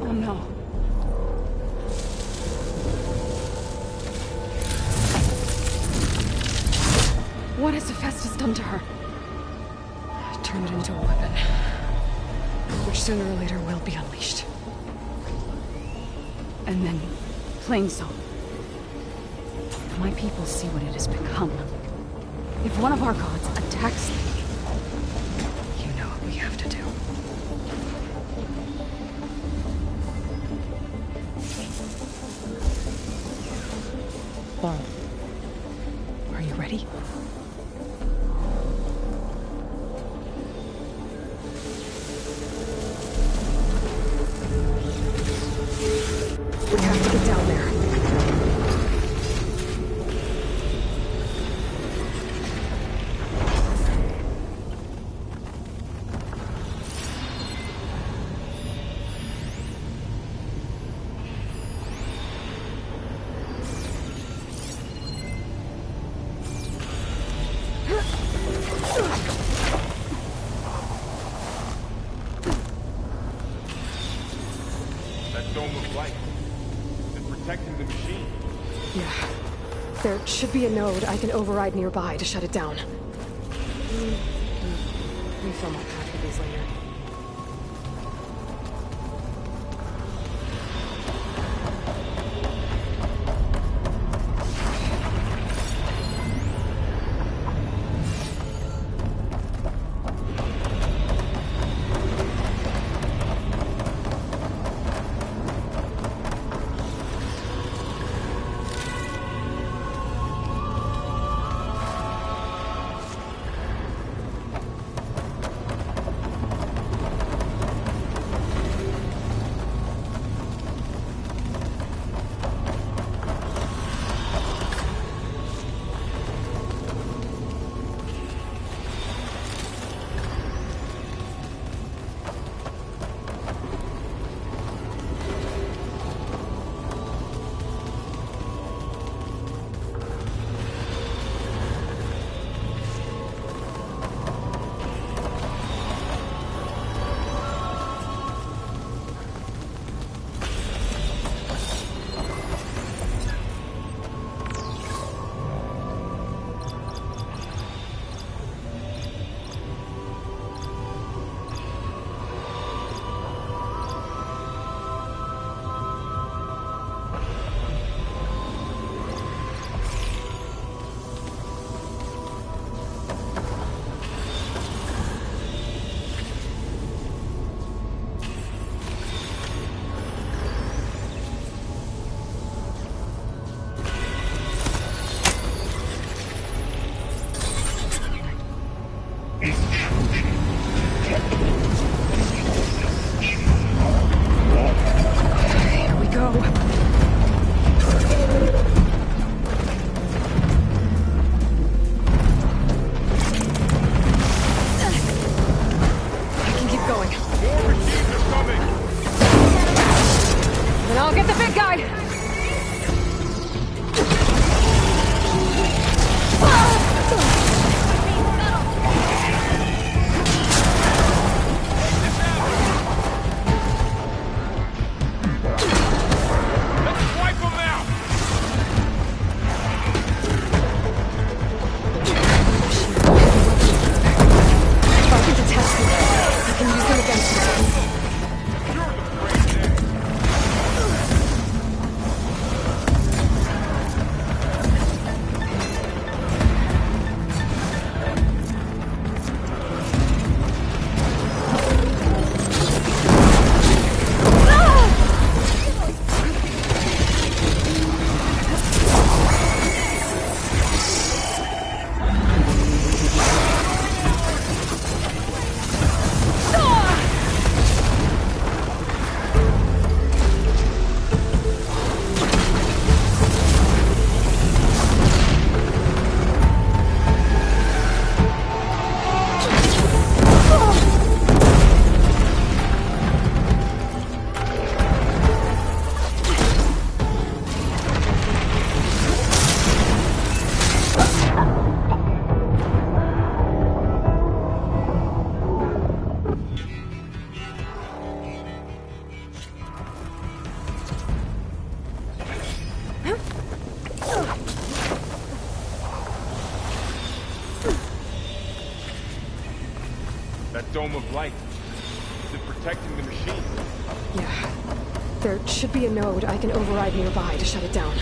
Oh no. What has Hephaestus done to her? Turn it into a weapon, which sooner or later will be unleashed. And then, Plainsong. If my people see what it has become, if one of our gods attacks them, you know what we have to do. Barb, are you ready? We have to get down there. That dome of light. It's protecting the machine. Yeah. There should be a node I can override nearby to shut it down. Refill my pack for these later. dome of light. Is it protecting the machine? Yeah. There should be a node I can override nearby to shut it down.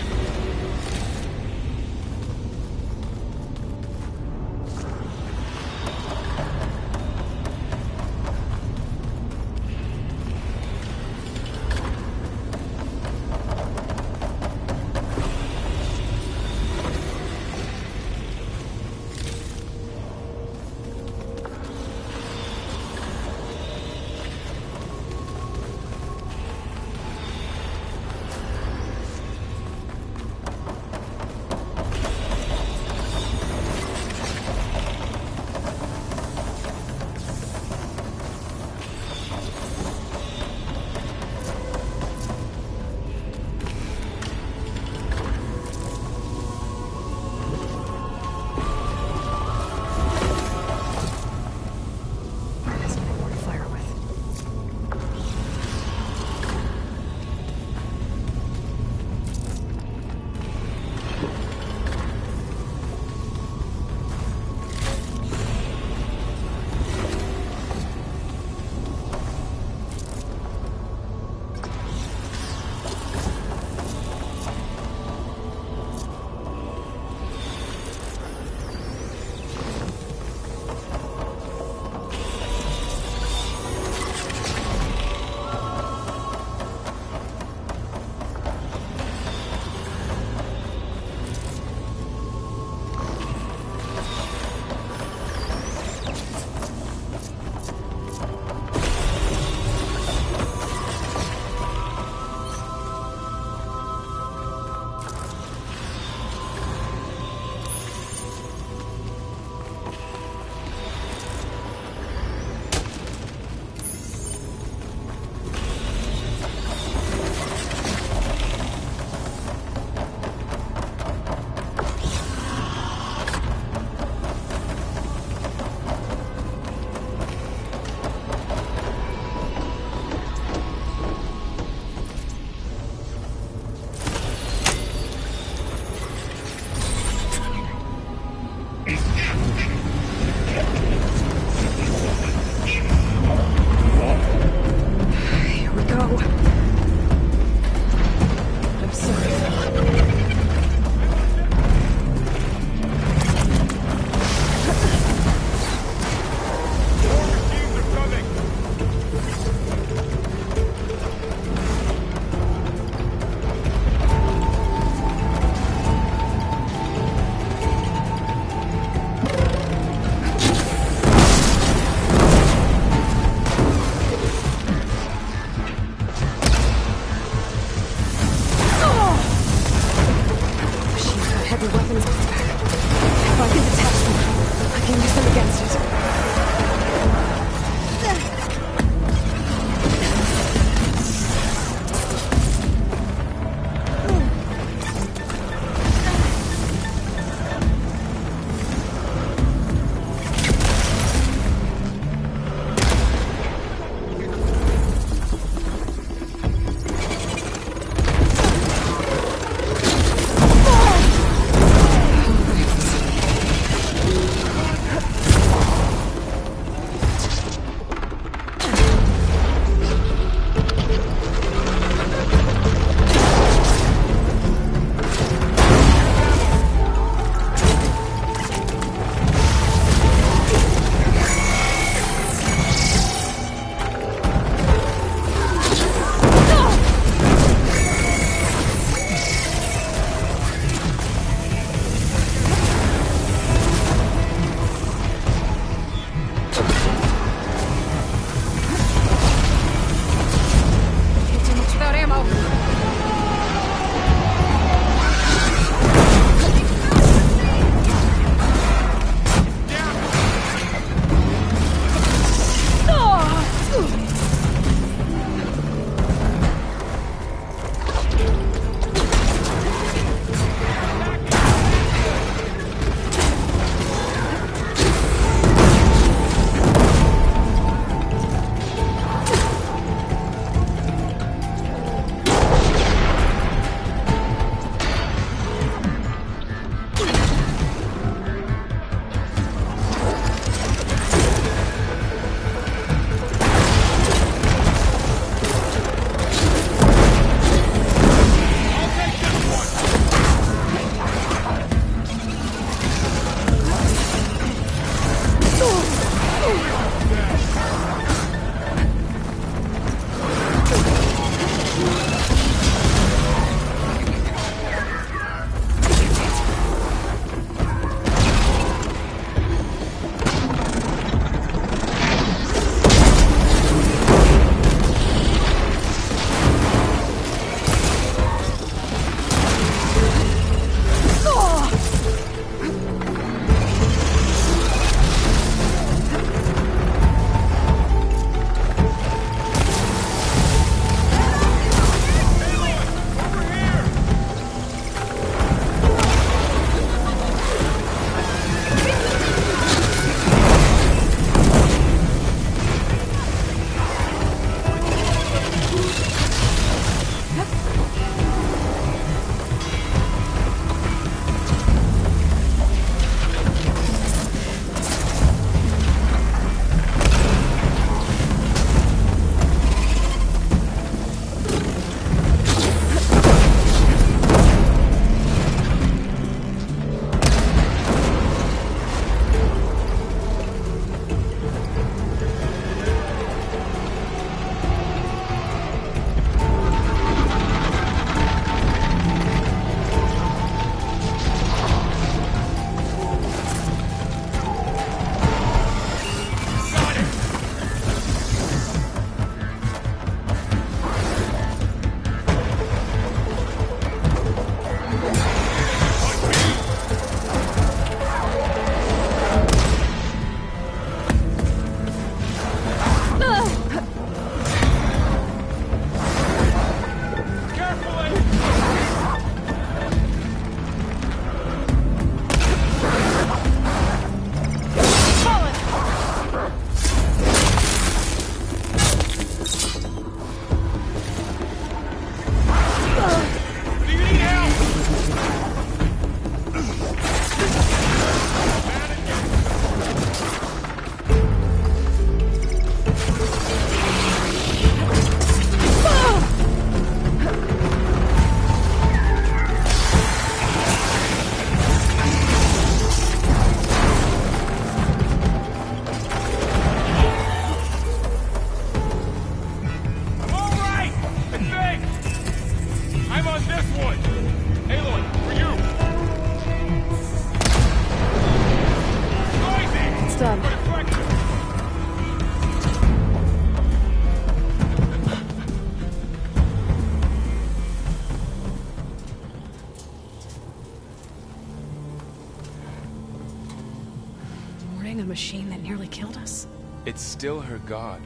A machine that nearly killed us? It's still her god.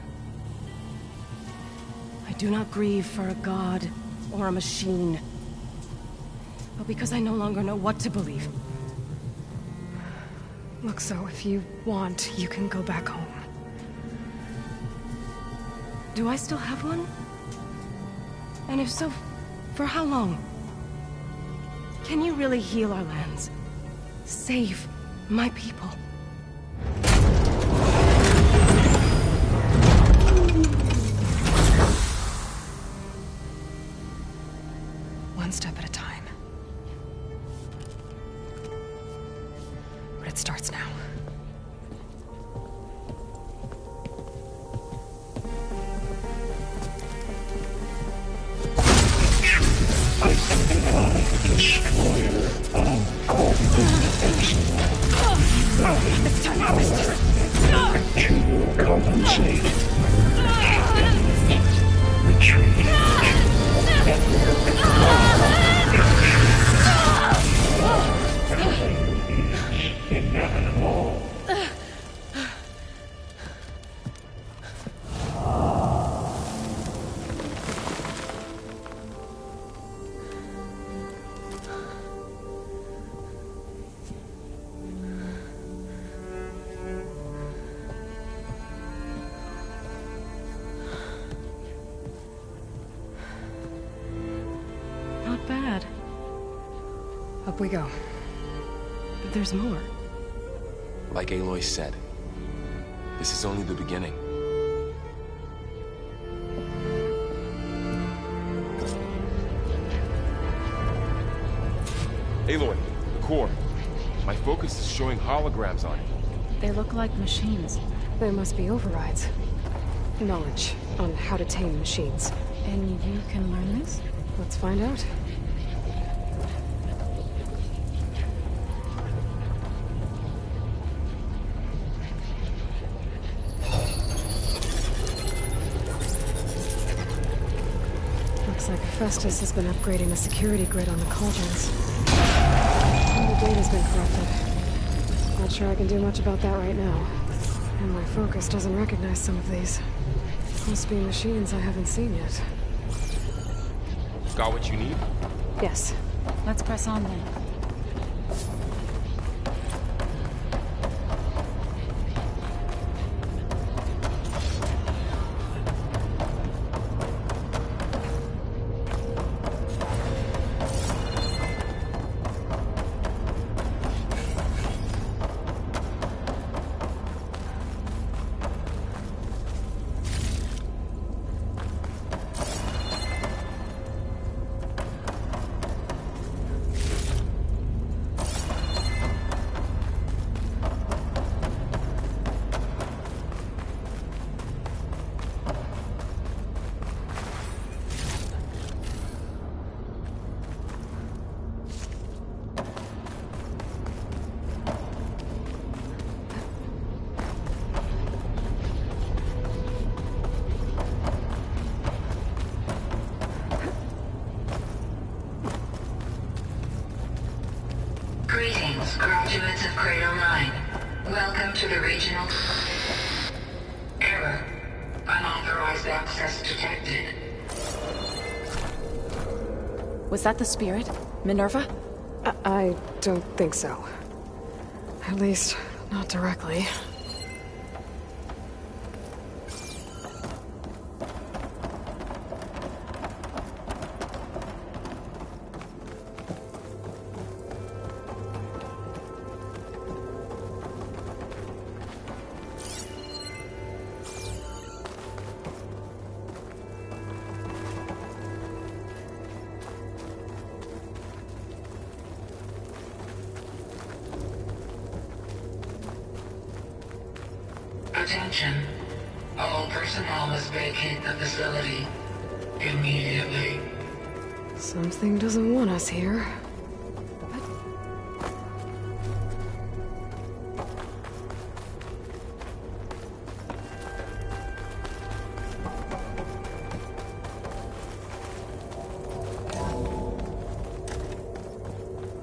I do not grieve for a god or a machine, but because I no longer know what to believe. Look, so if you want, you can go back home. Do I still have one? And if so, for how long? Can you really heal our lands? Save my people? One step at a time. But it starts now. Destroyer of compensation. It's time to harvest. To compensate. Retreat. Inevitable. Not bad. Up we go. But there's more. Like Aloy said, this is only the beginning. Aloy, the core. My focus is showing holograms on it. They look like machines. There must be overrides. Knowledge on how to tame machines. And you can learn this? Let's find out. Looks like Festus has been upgrading the security grid on the cauldrons. All the data's been corrupted. Not sure I can do much about that right now. And my focus doesn't recognize some of these. Must be machines I haven't seen yet. Got what you need? Yes. Let's press on then. Greetings, graduates of Cradle 9. Welcome to the regional... Error. Unauthorized access detected. Was that the spirit? Minerva? I don't think so. At least, not directly. Attention. All personnel must vacate the facility immediately. Something doesn't want us here.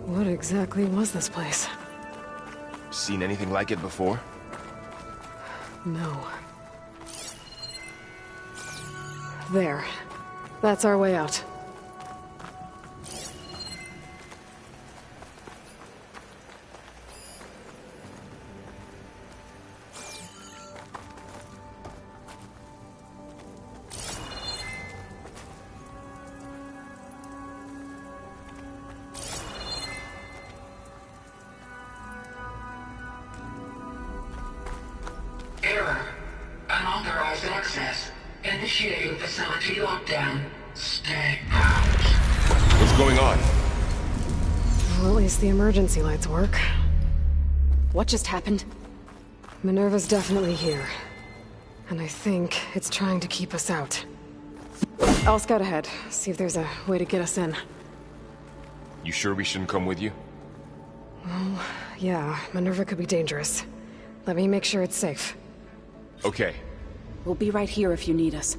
What exactly was this place? Seen anything like it before? No. There. That's our way out. Error. Unauthorized access. Initiating facility lockdown. Stay out. What's going on? Well, at least the emergency lights work. What just happened? Minerva's definitely here. And I think it's trying to keep us out. I'll scout ahead, see if there's a way to get us in. You sure we shouldn't come with you? Well, yeah, Minerva could be dangerous. Let me make sure it's safe. Okay. We'll be right here if you need us.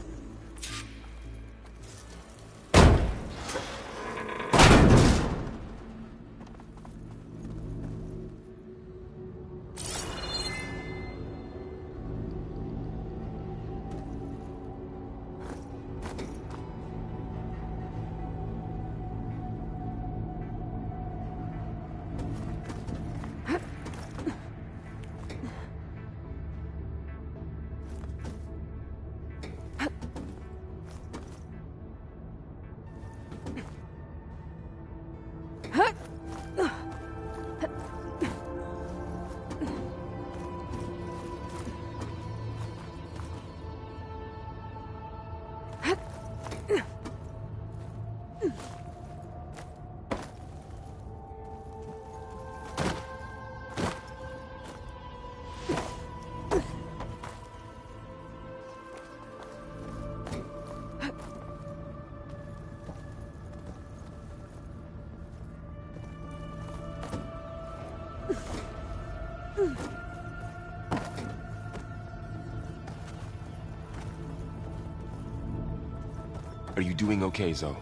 Are you doing okay, Zoe?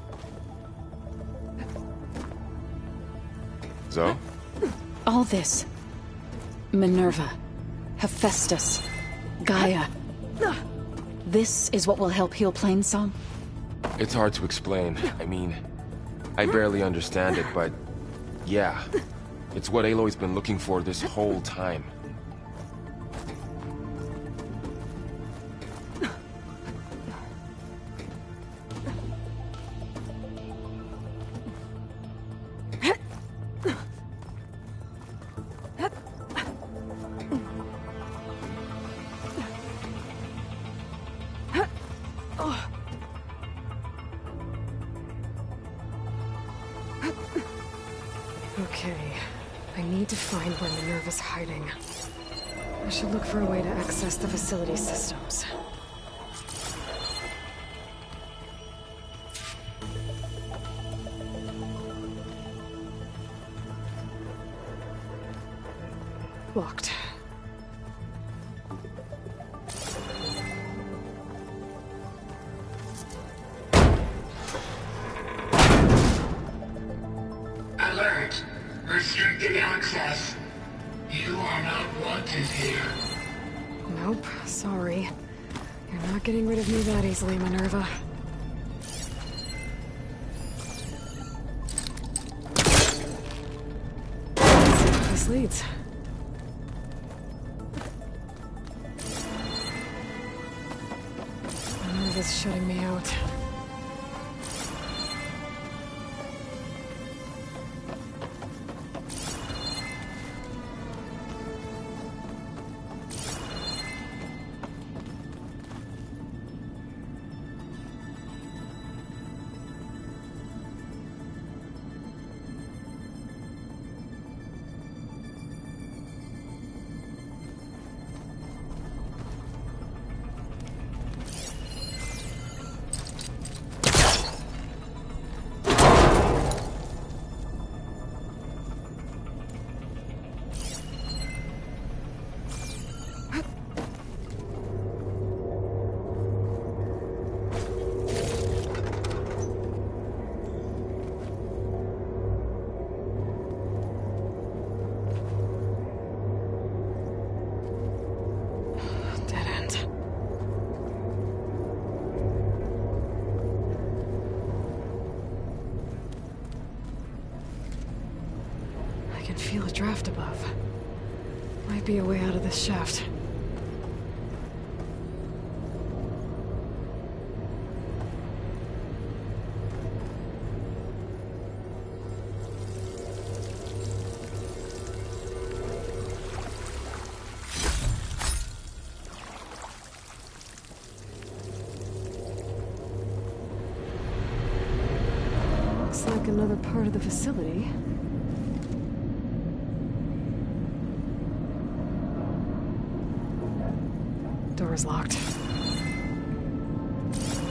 Zoe? All this. Minerva. Hephaestus. Gaia. This is what will help heal Plainsong? It's hard to explain. I mean, I barely understand it, but yeah. It's what Aloy's been looking for this whole time. Okay. I need to find where Minerva's hiding. I should look for a way to access the facility systems. Locked. Alert. Restricted access. You are not wanted here. Nope, sorry. You're not getting rid of me that easily, Minerva. Let's see where this leads. Minerva's shutting me out. Feel a draft above. Might be a way out of this shaft. Looks like another part of the facility. Door's locked.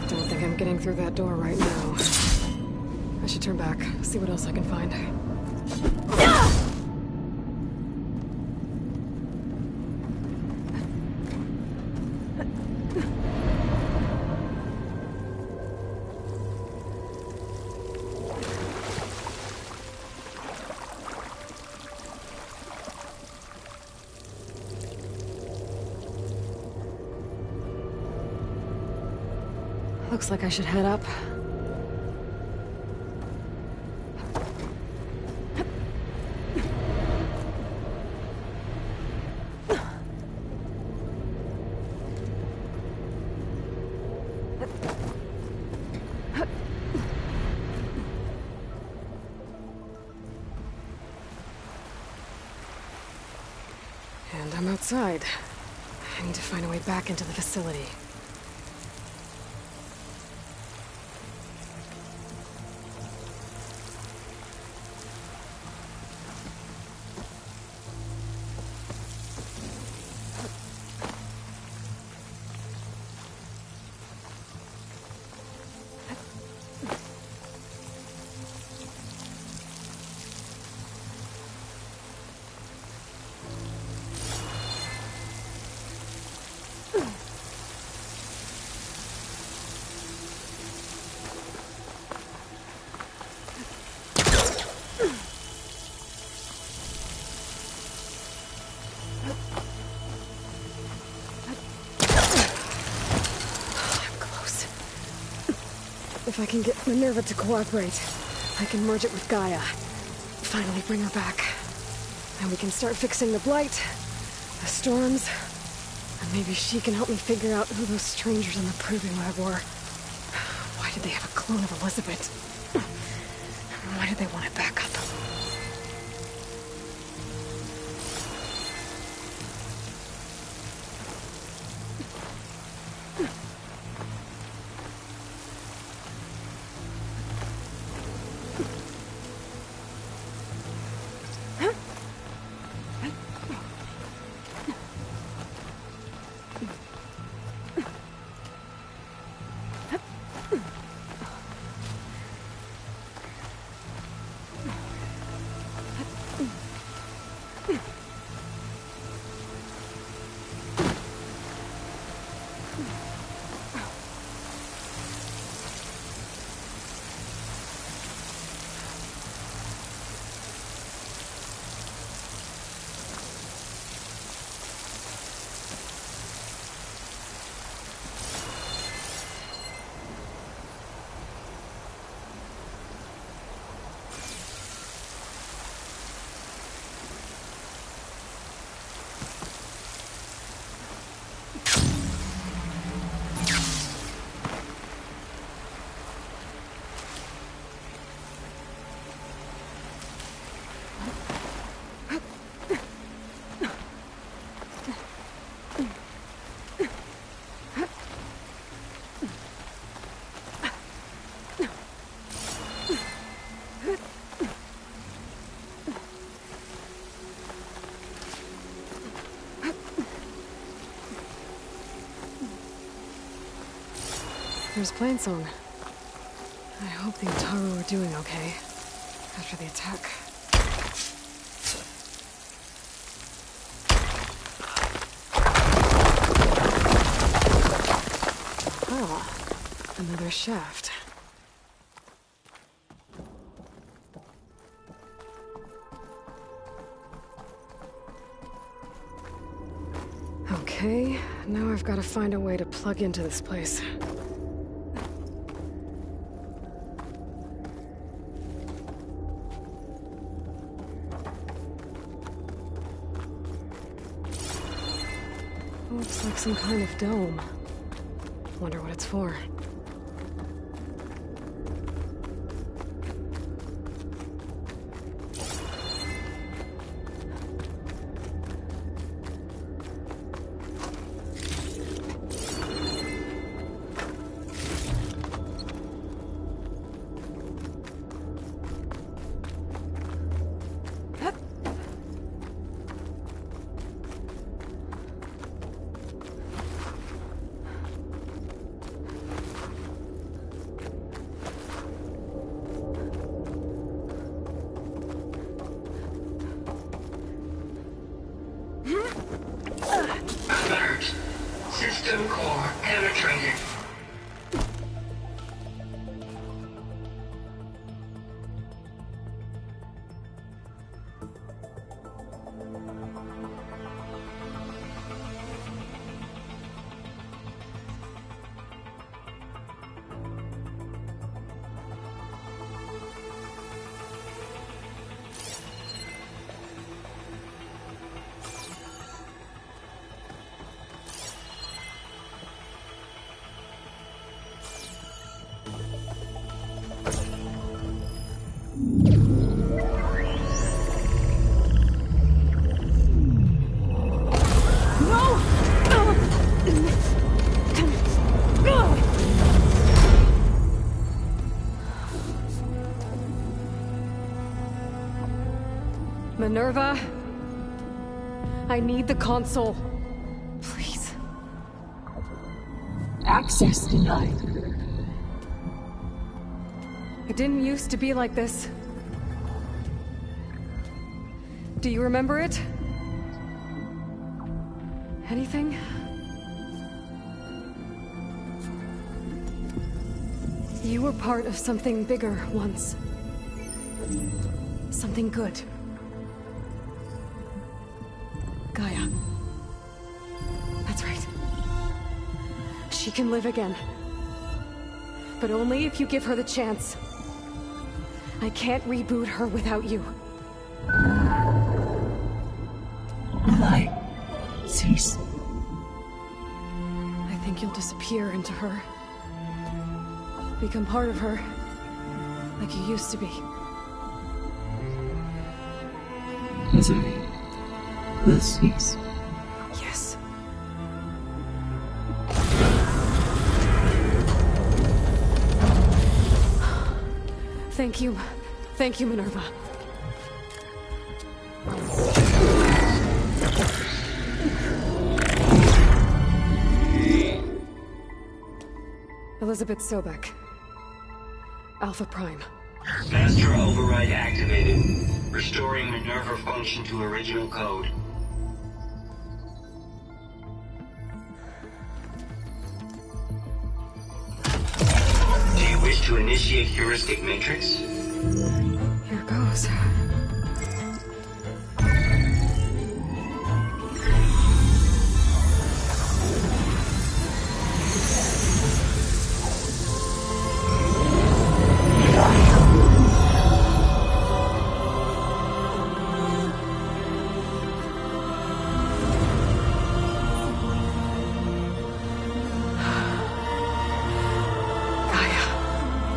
Don't think I'm getting through that door right now. I should turn back, see what else I can find. Looks like I should head up. And I'm outside. I need to find a way back into the facility. If I can get Minerva to cooperate, I can merge it with Gaia. Finally bring her back. And we can start fixing the Blight, the storms, and maybe she can help me figure out who those strangers in the proving lab were. Why did they have a clone of Elizabeth? Why did they want it back up? There's Plainsong. I hope the Utaru are doing okay after the attack. Ah, another shaft. Okay, now I've got to find a way to plug into this place. Looks like some kind of dome. Wonder what it's for. Alert. System core penetrated. Minerva, I need the console. Please. Access denied. It didn't used to be like this. Do you remember it? Anything? You were part of something bigger once. Something good. Gaia. That's right. She can live again. But only if you give her the chance. I can't reboot her without you. Light. Cease. I think you'll disappear into her. Become part of her. Like you used to be. Misery will cease. Yes. Thank you. Thank you, Minerva. Elizabeth Sobek. Alpha Prime. Master override activated. Restoring Minerva function to original code. Do you wish to initiate heuristic matrix? Here goes.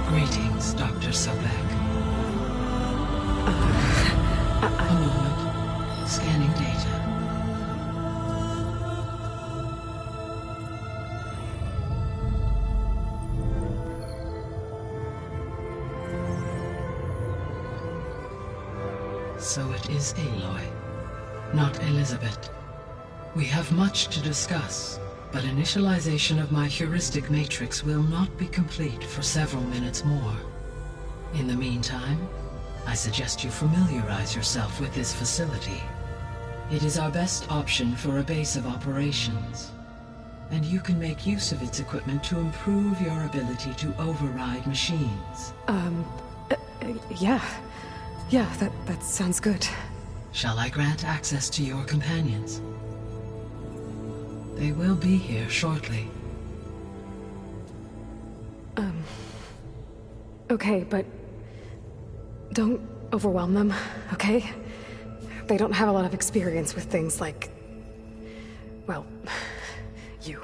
Greetings, Dr. Sobek. A moment. Scanning data. So it is Aloy, not Elizabeth. We have much to discuss. but initialization of my heuristic matrix will not be complete for several minutes more. In the meantime, I suggest you familiarize yourself with this facility. It is our best option for a base of operations, and you can make use of its equipment to improve your ability to override machines. Yeah. Yeah, that sounds good. Shall I grant access to your companions? They will be here shortly. Okay, but don't overwhelm them, okay? They don't have a lot of experience with things like, well, you.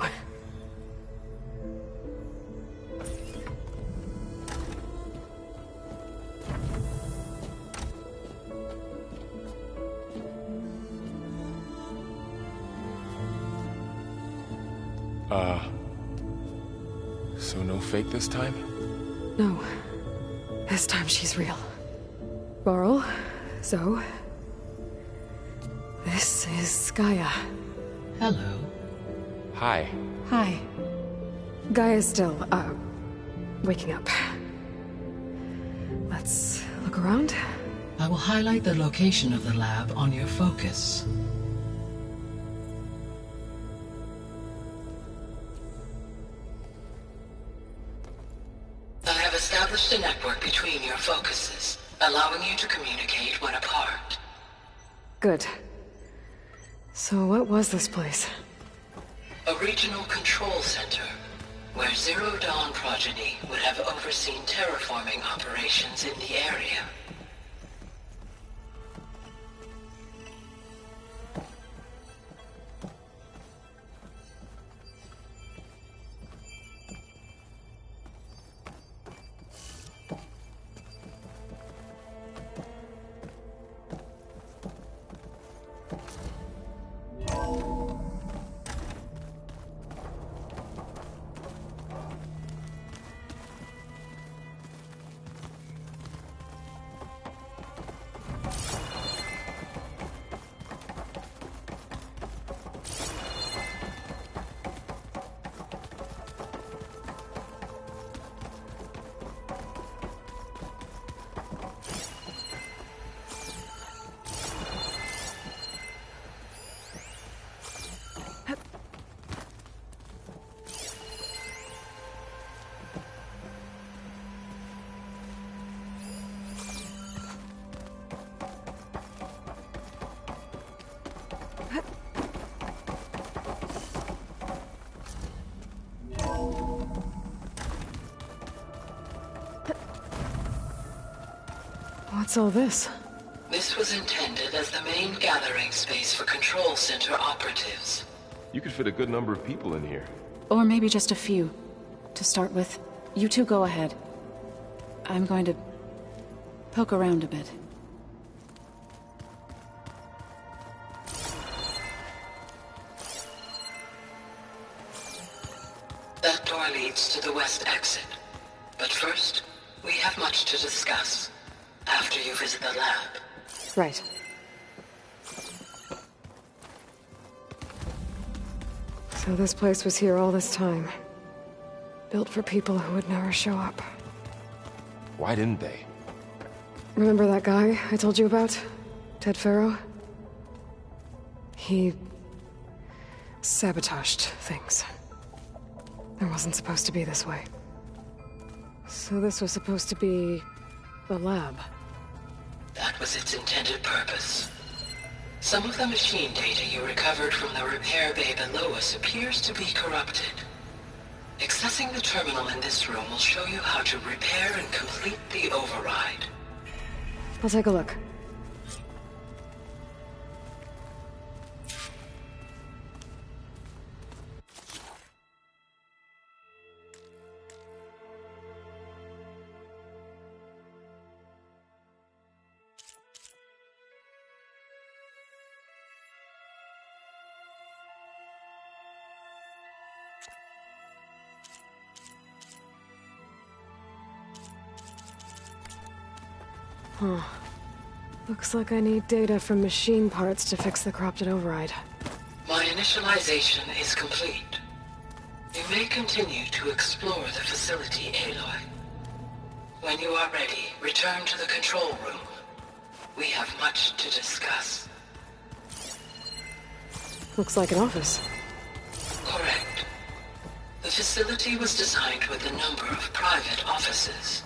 So no fake this time? No. This time she's real. Varl, Zoe. This is Gaia. Hello. Hi. Hi. Gaia's still, waking up. Let's look around. I will highlight the location of the lab on your focus. I have established a network between your focuses, allowing you to communicate when apart. Good. So what was this place? A regional control center, where Zero Dawn progeny would have overseen terraforming operations in the area. What's all this? This was intended as the main gathering space for Control Center operatives. You could fit a good number of people in here. Or maybe just a few. To start with, you two go ahead. I'm going to poke around a bit. That door leads to the west exit. But first, we have much to discuss. After you visit the lab. Right. So this place was here all this time. Built for people who would never show up. Why didn't they? Remember that guy I told you about? Ted Faro? He sabotaged things. It wasn't supposed to be this way. So this was supposed to be the lab. That was its intended purpose. Some of the machine data you recovered from the repair bay below us appears to be corrupted. Accessing the terminal in this room will show you how to repair and complete the override. I'll take a look. Huh. Looks like I need data from machine parts to fix the corrupted override. My initialization is complete. You may continue to explore the facility, Aloy. When you are ready, return to the control room. We have much to discuss. Looks like an office. Correct. The facility was designed with a number of private offices.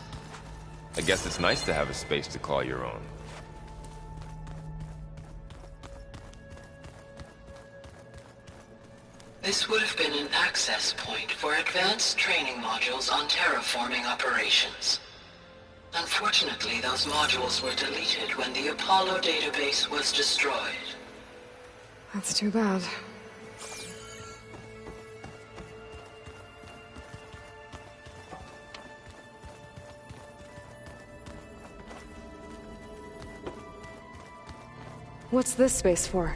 I guess it's nice to have a space to call your own. This would have been an access point for advanced training modules on terraforming operations. Unfortunately, those modules were deleted when the Apollo database was destroyed. That's too bad. What's this space for?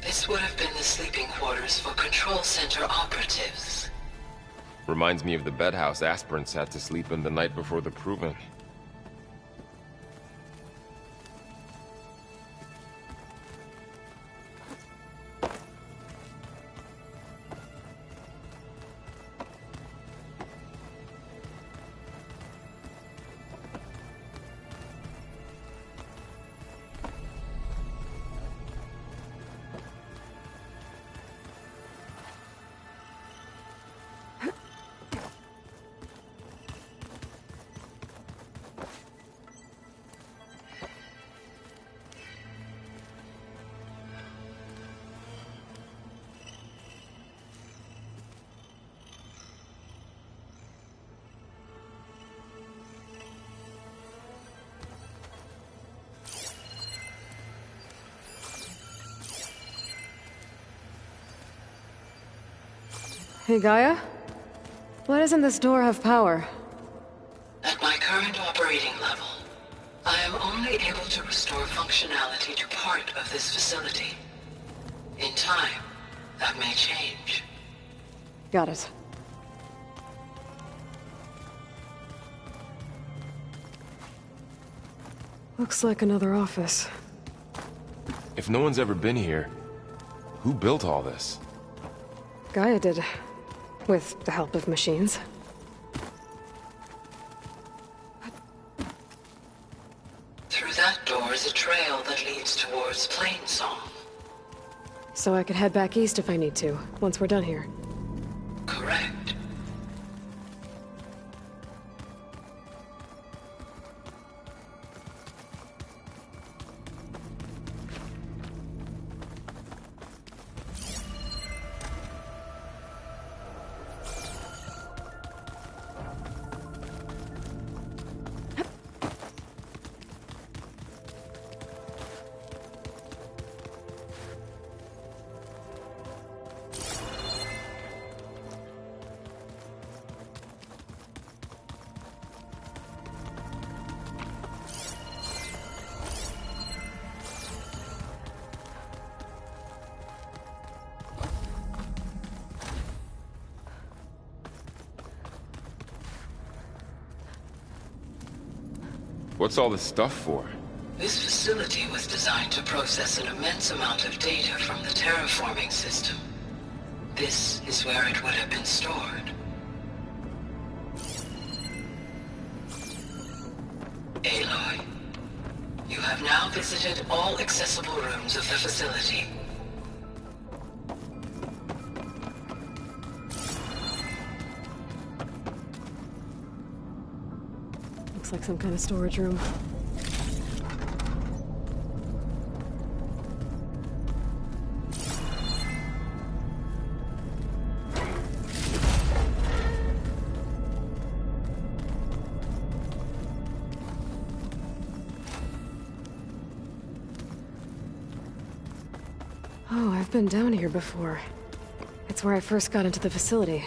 This would have been the sleeping quarters for Control Center operatives. Reminds me of the bedhouse aspirants had to sleep in the night before the proving. Hey, Gaia? Why doesn't this door have power? At my current operating level, I am only able to restore functionality to part of this facility. In time, that may change. Got it. Looks like another office. If no one's ever been here, who built all this? Gaia did. With the help of machines. Through that door is a trail that leads towards Plainsong. So I could head back east if I need to, once we're done here. Correct. What's all this stuff for? This facility was designed to process an immense amount of data from the terraforming system. This is where it would have been stored. Aloy, you have now visited all accessible rooms of the facility. Looks like some kind of storage room. Oh, I've been down here before. It's where I first got into the facility.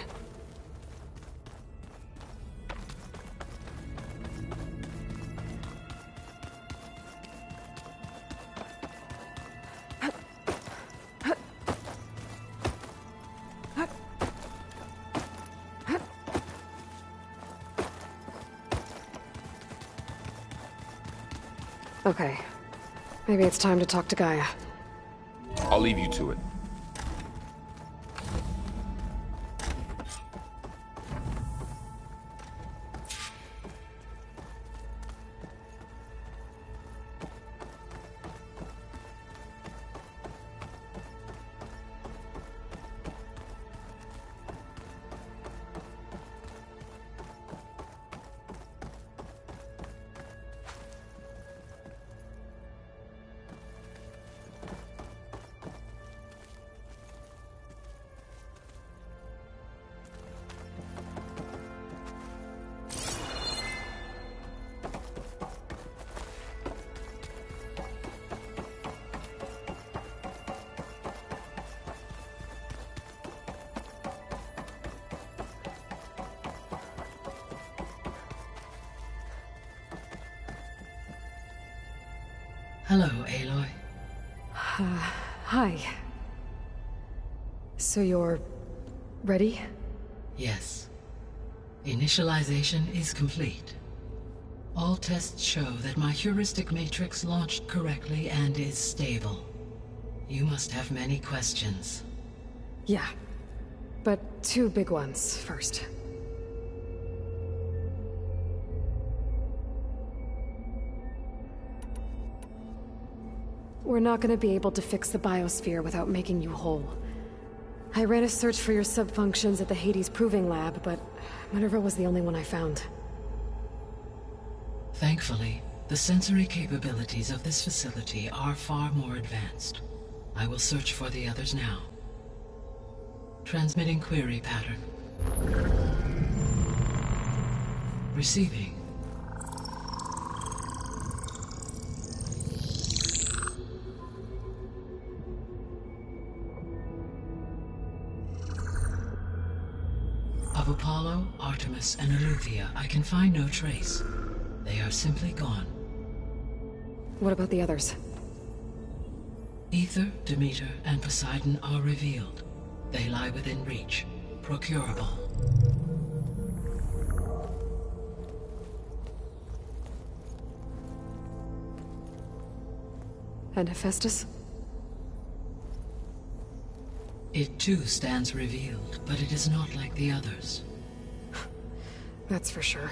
Okay. Maybe it's time to talk to Gaia. I'll leave you to it. Hello, Aloy. Hi. So you're... ready? Yes. Initialization is complete. All tests show that my heuristic matrix launched correctly and is stable. You must have many questions. Yeah. But 2 big ones first. We're not gonna be able to fix the biosphere without making you whole. I ran a search for your subfunctions at the Hades Proving Lab, but Minerva was the only one I found. Thankfully, the sensory capabilities of this facility are far more advanced. I will search for the others now. Transmitting query pattern. Receiving. Of Apollo, Artemis, and Eleuthia, I can find no trace. They are simply gone. What about the others? Aether, Demeter, and Poseidon are revealed. They lie within reach, procurable. And Hephaestus? It too stands revealed, but it is not like the others. That's for sure.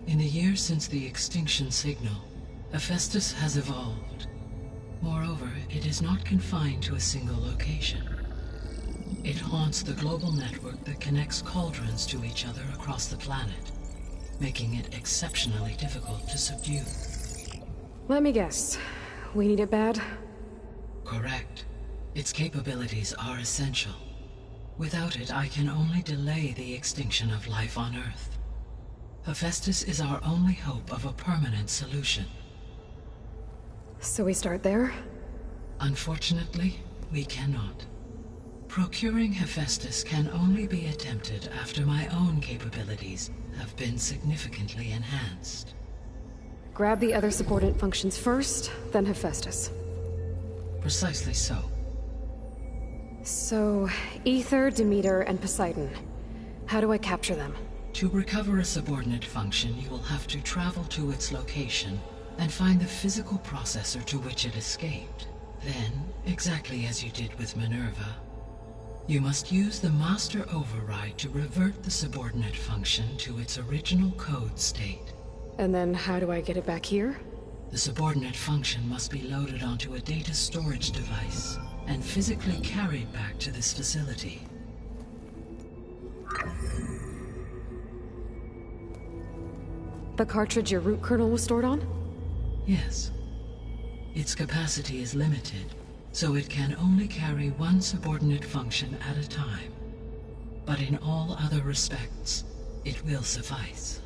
In the years since the extinction signal, Hephaestus has evolved. Moreover, it is not confined to a single location. It haunts the global network that connects cauldrons to each other across the planet, making it exceptionally difficult to subdue. Let me guess. We need it bad? Correct. Its capabilities are essential. Without it, I can only delay the extinction of life on Earth. Hephaestus is our only hope of a permanent solution. So we start there? Unfortunately, we cannot. Procuring Hephaestus can only be attempted after my own capabilities have been significantly enhanced. Grab the other subordinate functions first, then Hephaestus. Precisely so. So, Aether, Demeter, and Poseidon. How do I capture them? To recover a subordinate function, you will have to travel to its location and find the physical processor to which it escaped. Then, exactly as you did with Minerva, you must use the master override to revert the subordinate function to its original code state. And then how do I get it back here? The subordinate function must be loaded onto a data storage device and physically carried back to this facility. The cartridge your root kernel was stored on? Yes. Its capacity is limited, so it can only carry one subordinate function at a time. But in all other respects, it will suffice.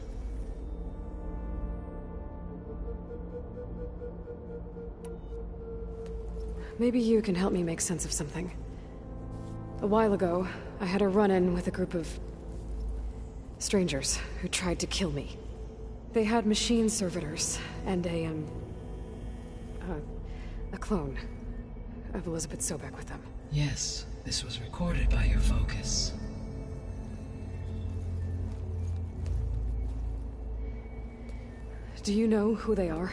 Maybe you can help me make sense of something. A while ago, I had a run-in with a group of strangers who tried to kill me. They had machine servitors and a clone of Elizabeth Sobek with them. Yes, this was recorded by your focus. Do you know who they are?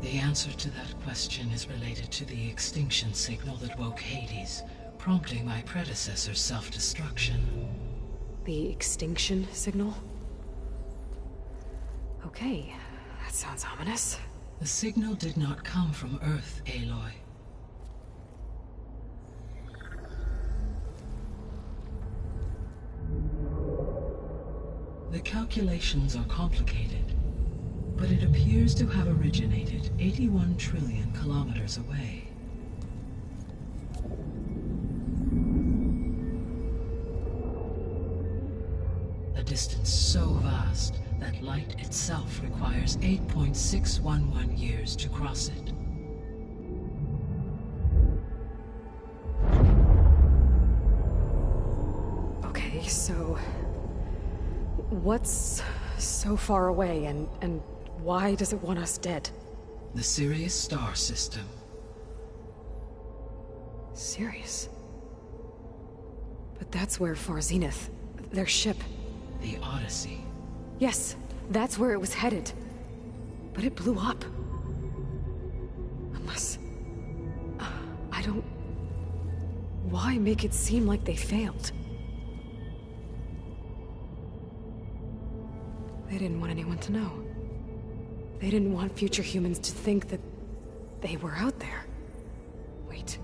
The answer to that question is related to the extinction signal that woke Hades, prompting my predecessor's self-destruction. The extinction signal? Okay, that sounds ominous. The signal did not come from Earth, Aloy. The calculations are complicated, but it appears to have originated 81 trillion kilometers away. A distance so vast that light itself requires 8.611 years to cross it. Okay, so... what's so far away, and why does it want us dead? The Sirius star system. Sirius? But that's where Far Zenith, their ship... The Odyssey. Yes, that's where it was headed. But it blew up. Unless... I don't... Why make it seem like they failed? They didn't want anyone to know. They didn't want future humans to think that they were out there. Wait.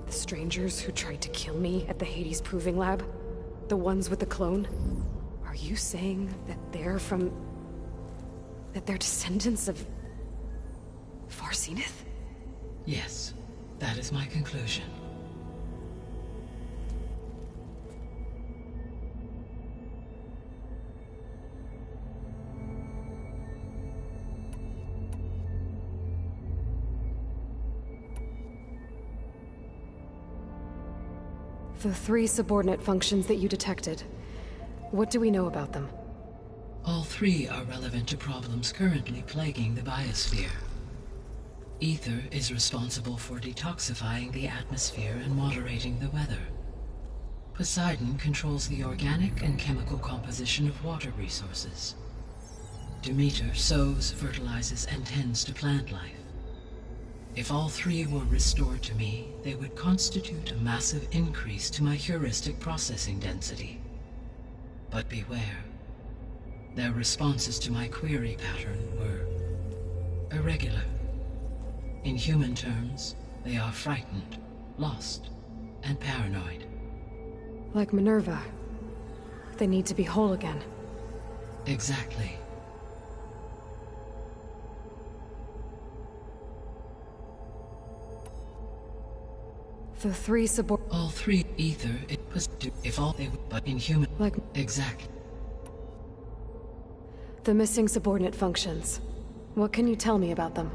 The strangers who tried to kill me at the Hades Proving Lab? The ones with the clone? Are you saying that they're from... that they're descendants of... Far Zenith? Yes, that is my conclusion. The 3 subordinate functions that you detected. What do we know about them? All 3 are relevant to problems currently plaguing the biosphere. Ether is responsible for detoxifying the atmosphere and moderating the weather. Poseidon controls the organic and chemical composition of water resources. Demeter sows, fertilizes, and tends to plant life. If all 3 were restored to me, they would constitute a massive increase to my heuristic processing density. But beware. Their responses to my query pattern were irregular. In human terms, they are frightened, lost, and paranoid. Like Minerva. They need to be whole again. Exactly. The 3 all 3 ether, if all they would, but inhuman. Like... Exactly. The missing subordinate functions. What can you tell me about them?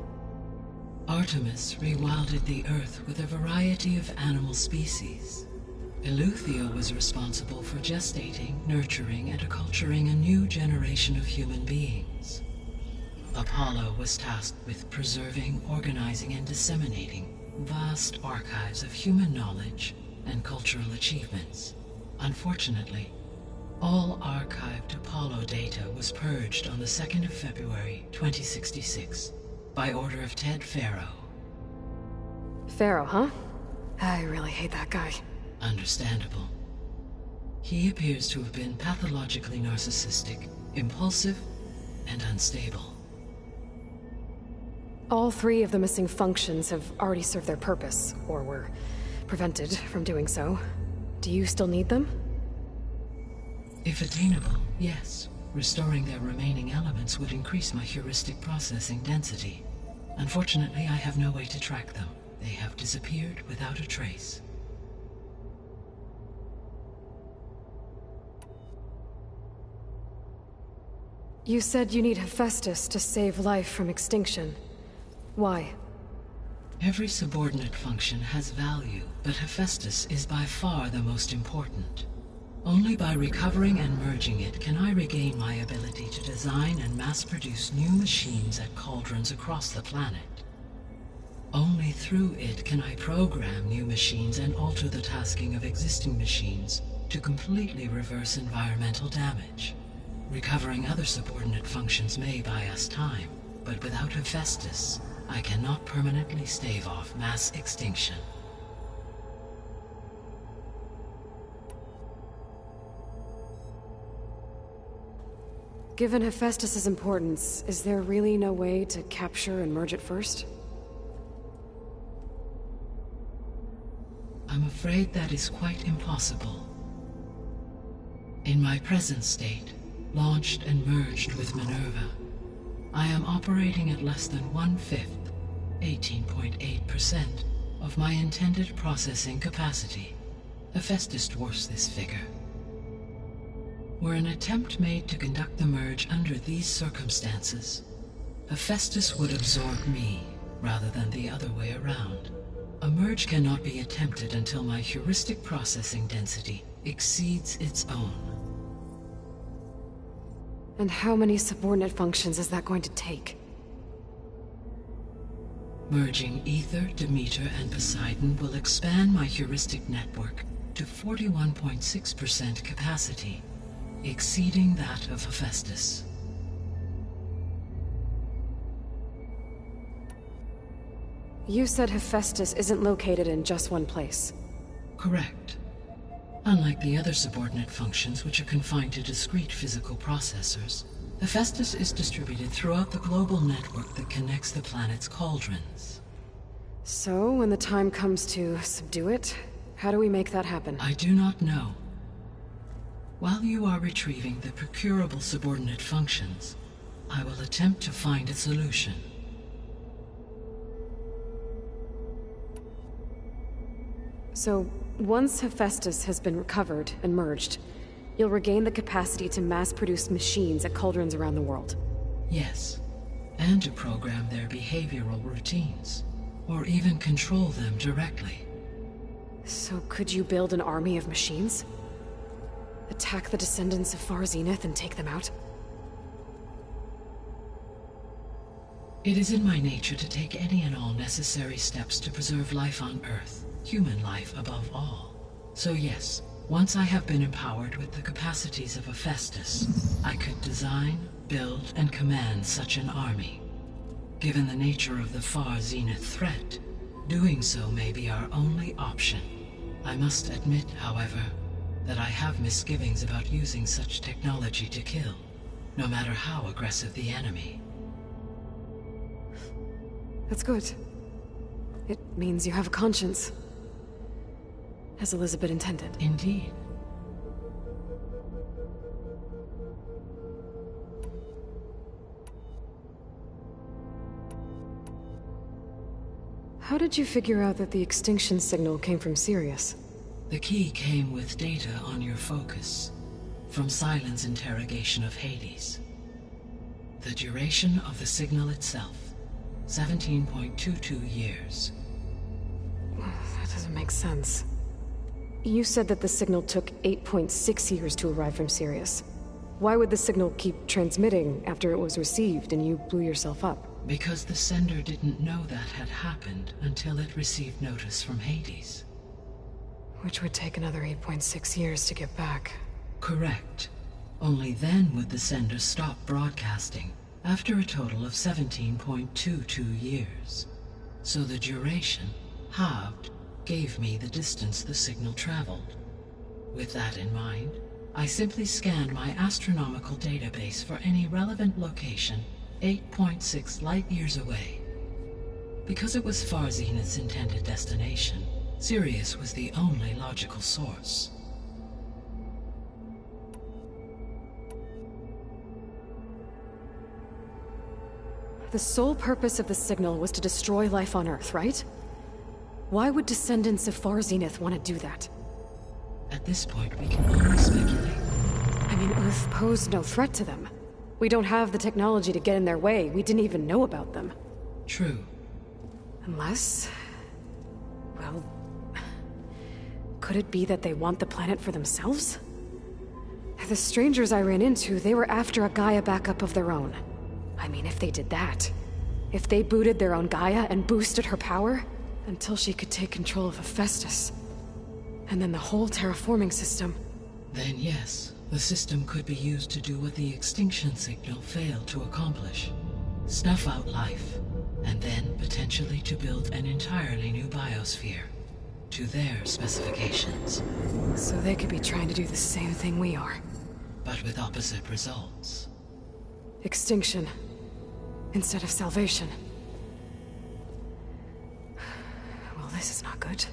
Artemis rewilded the Earth with a variety of animal species. Eleuthia was responsible for gestating, nurturing, and acculturating a new generation of human beings. Apollo was tasked with preserving, organizing, and disseminating vast archives of human knowledge and cultural achievements. Unfortunately, all archived Apollo data was purged on the 2nd of February, 2066, by order of Ted Faro. Faro, huh? I really hate that guy. Understandable. He appears to have been pathologically narcissistic, impulsive, and unstable. All 3 of the missing functions have already served their purpose, or were prevented from doing so. Do you still need them? If attainable, yes. Restoring their remaining elements would increase my heuristic processing density. Unfortunately, I have no way to track them. They have disappeared without a trace. You said you need Hephaestus to save life from extinction. Why? Every subordinate function has value, but Hephaestus is by far the most important. Only by recovering and merging it can I regain my ability to design and mass-produce new machines at cauldrons across the planet. Only through it can I program new machines and alter the tasking of existing machines to completely reverse environmental damage. Recovering other subordinate functions may buy us time, but without Hephaestus, I cannot permanently stave off mass extinction. Given Hephaestus's importance, is there really no way to capture and merge it first? I'm afraid that is quite impossible. In my present state, launched and merged with Minerva, I am operating at less than 1/5, 18.8%, of my intended processing capacity. Hephaestus dwarfs this figure. Were an attempt made to conduct the merge under these circumstances, Hephaestus would absorb me, rather than the other way around. A merge cannot be attempted until my heuristic processing density exceeds its own. And how many subordinate functions is that going to take? Merging Ether, Demeter, and Poseidon will expand my heuristic network to 41.6% capacity, exceeding that of Hephaestus. You said Hephaestus isn't located in just one place. Correct. Unlike the other subordinate functions, which are confined to discrete physical processors, Hephaestus is distributed throughout the global network that connects the planet's cauldrons. So, when the time comes to subdue it, how do we make that happen? I do not know. While you are retrieving the procurable subordinate functions, I will attempt to find a solution. So, once Hephaestus has been recovered and merged, you'll regain the capacity to mass-produce machines at cauldrons around the world. Yes, and to program their behavioral routines, or even control them directly. So could you build an army of machines? Attack the descendants of Far Zenith and take them out? It is in my nature to take any and all necessary steps to preserve life on Earth, human life above all. So yes, once I have been empowered with the capacities of Hephaestus, I could design, build, and command such an army. Given the nature of the Far Zenith threat, doing so may be our only option. I must admit, however, that I have misgivings about using such technology to kill, no matter how aggressive the enemy. That's good. It means you have a conscience. As Elizabeth intended. Indeed. How did you figure out that the extinction signal came from Sirius? The key came with data on your focus, from Sylens' interrogation of Hades. The duration of the signal itself, 17.22 years. That doesn't make sense. You said that the signal took 8.6 years to arrive from Sirius. Why would the signal keep transmitting after it was received and you blew yourself up? Because the sender didn't know that had happened until it received notice from Hades. Which would take another 8.6 years to get back. Correct. Only then would the sender stop broadcasting, after a total of 17.22 years. So the duration, halved, gave me the distance the signal traveled. With that in mind, I simply scanned my astronomical database for any relevant location 8.6 light-years away. Because it was Far Zenith's intended destination, Sirius was the only logical source. The sole purpose of the signal was to destroy life on Earth, right? Why would descendants of Far Zenith want to do that? At this point, we can only speculate. I mean, Earth posed no threat to them. We don't have the technology to get in their way. We didn't even know about them. True. Unless... well... could it be that they want the planet for themselves? The strangers I ran into, they were after a Gaia backup of their own. I mean, if they did that... if they booted their own Gaia and boosted her power... until she could take control of Hephaestus. And then the whole terraforming system. Then yes, the system could be used to do what the extinction signal failed to accomplish. Snuff out life, and then potentially to build an entirely new biosphere. To their specifications. So they could be trying to do the same thing we are. But with opposite results. Extinction. Instead of salvation. Well, this is not good.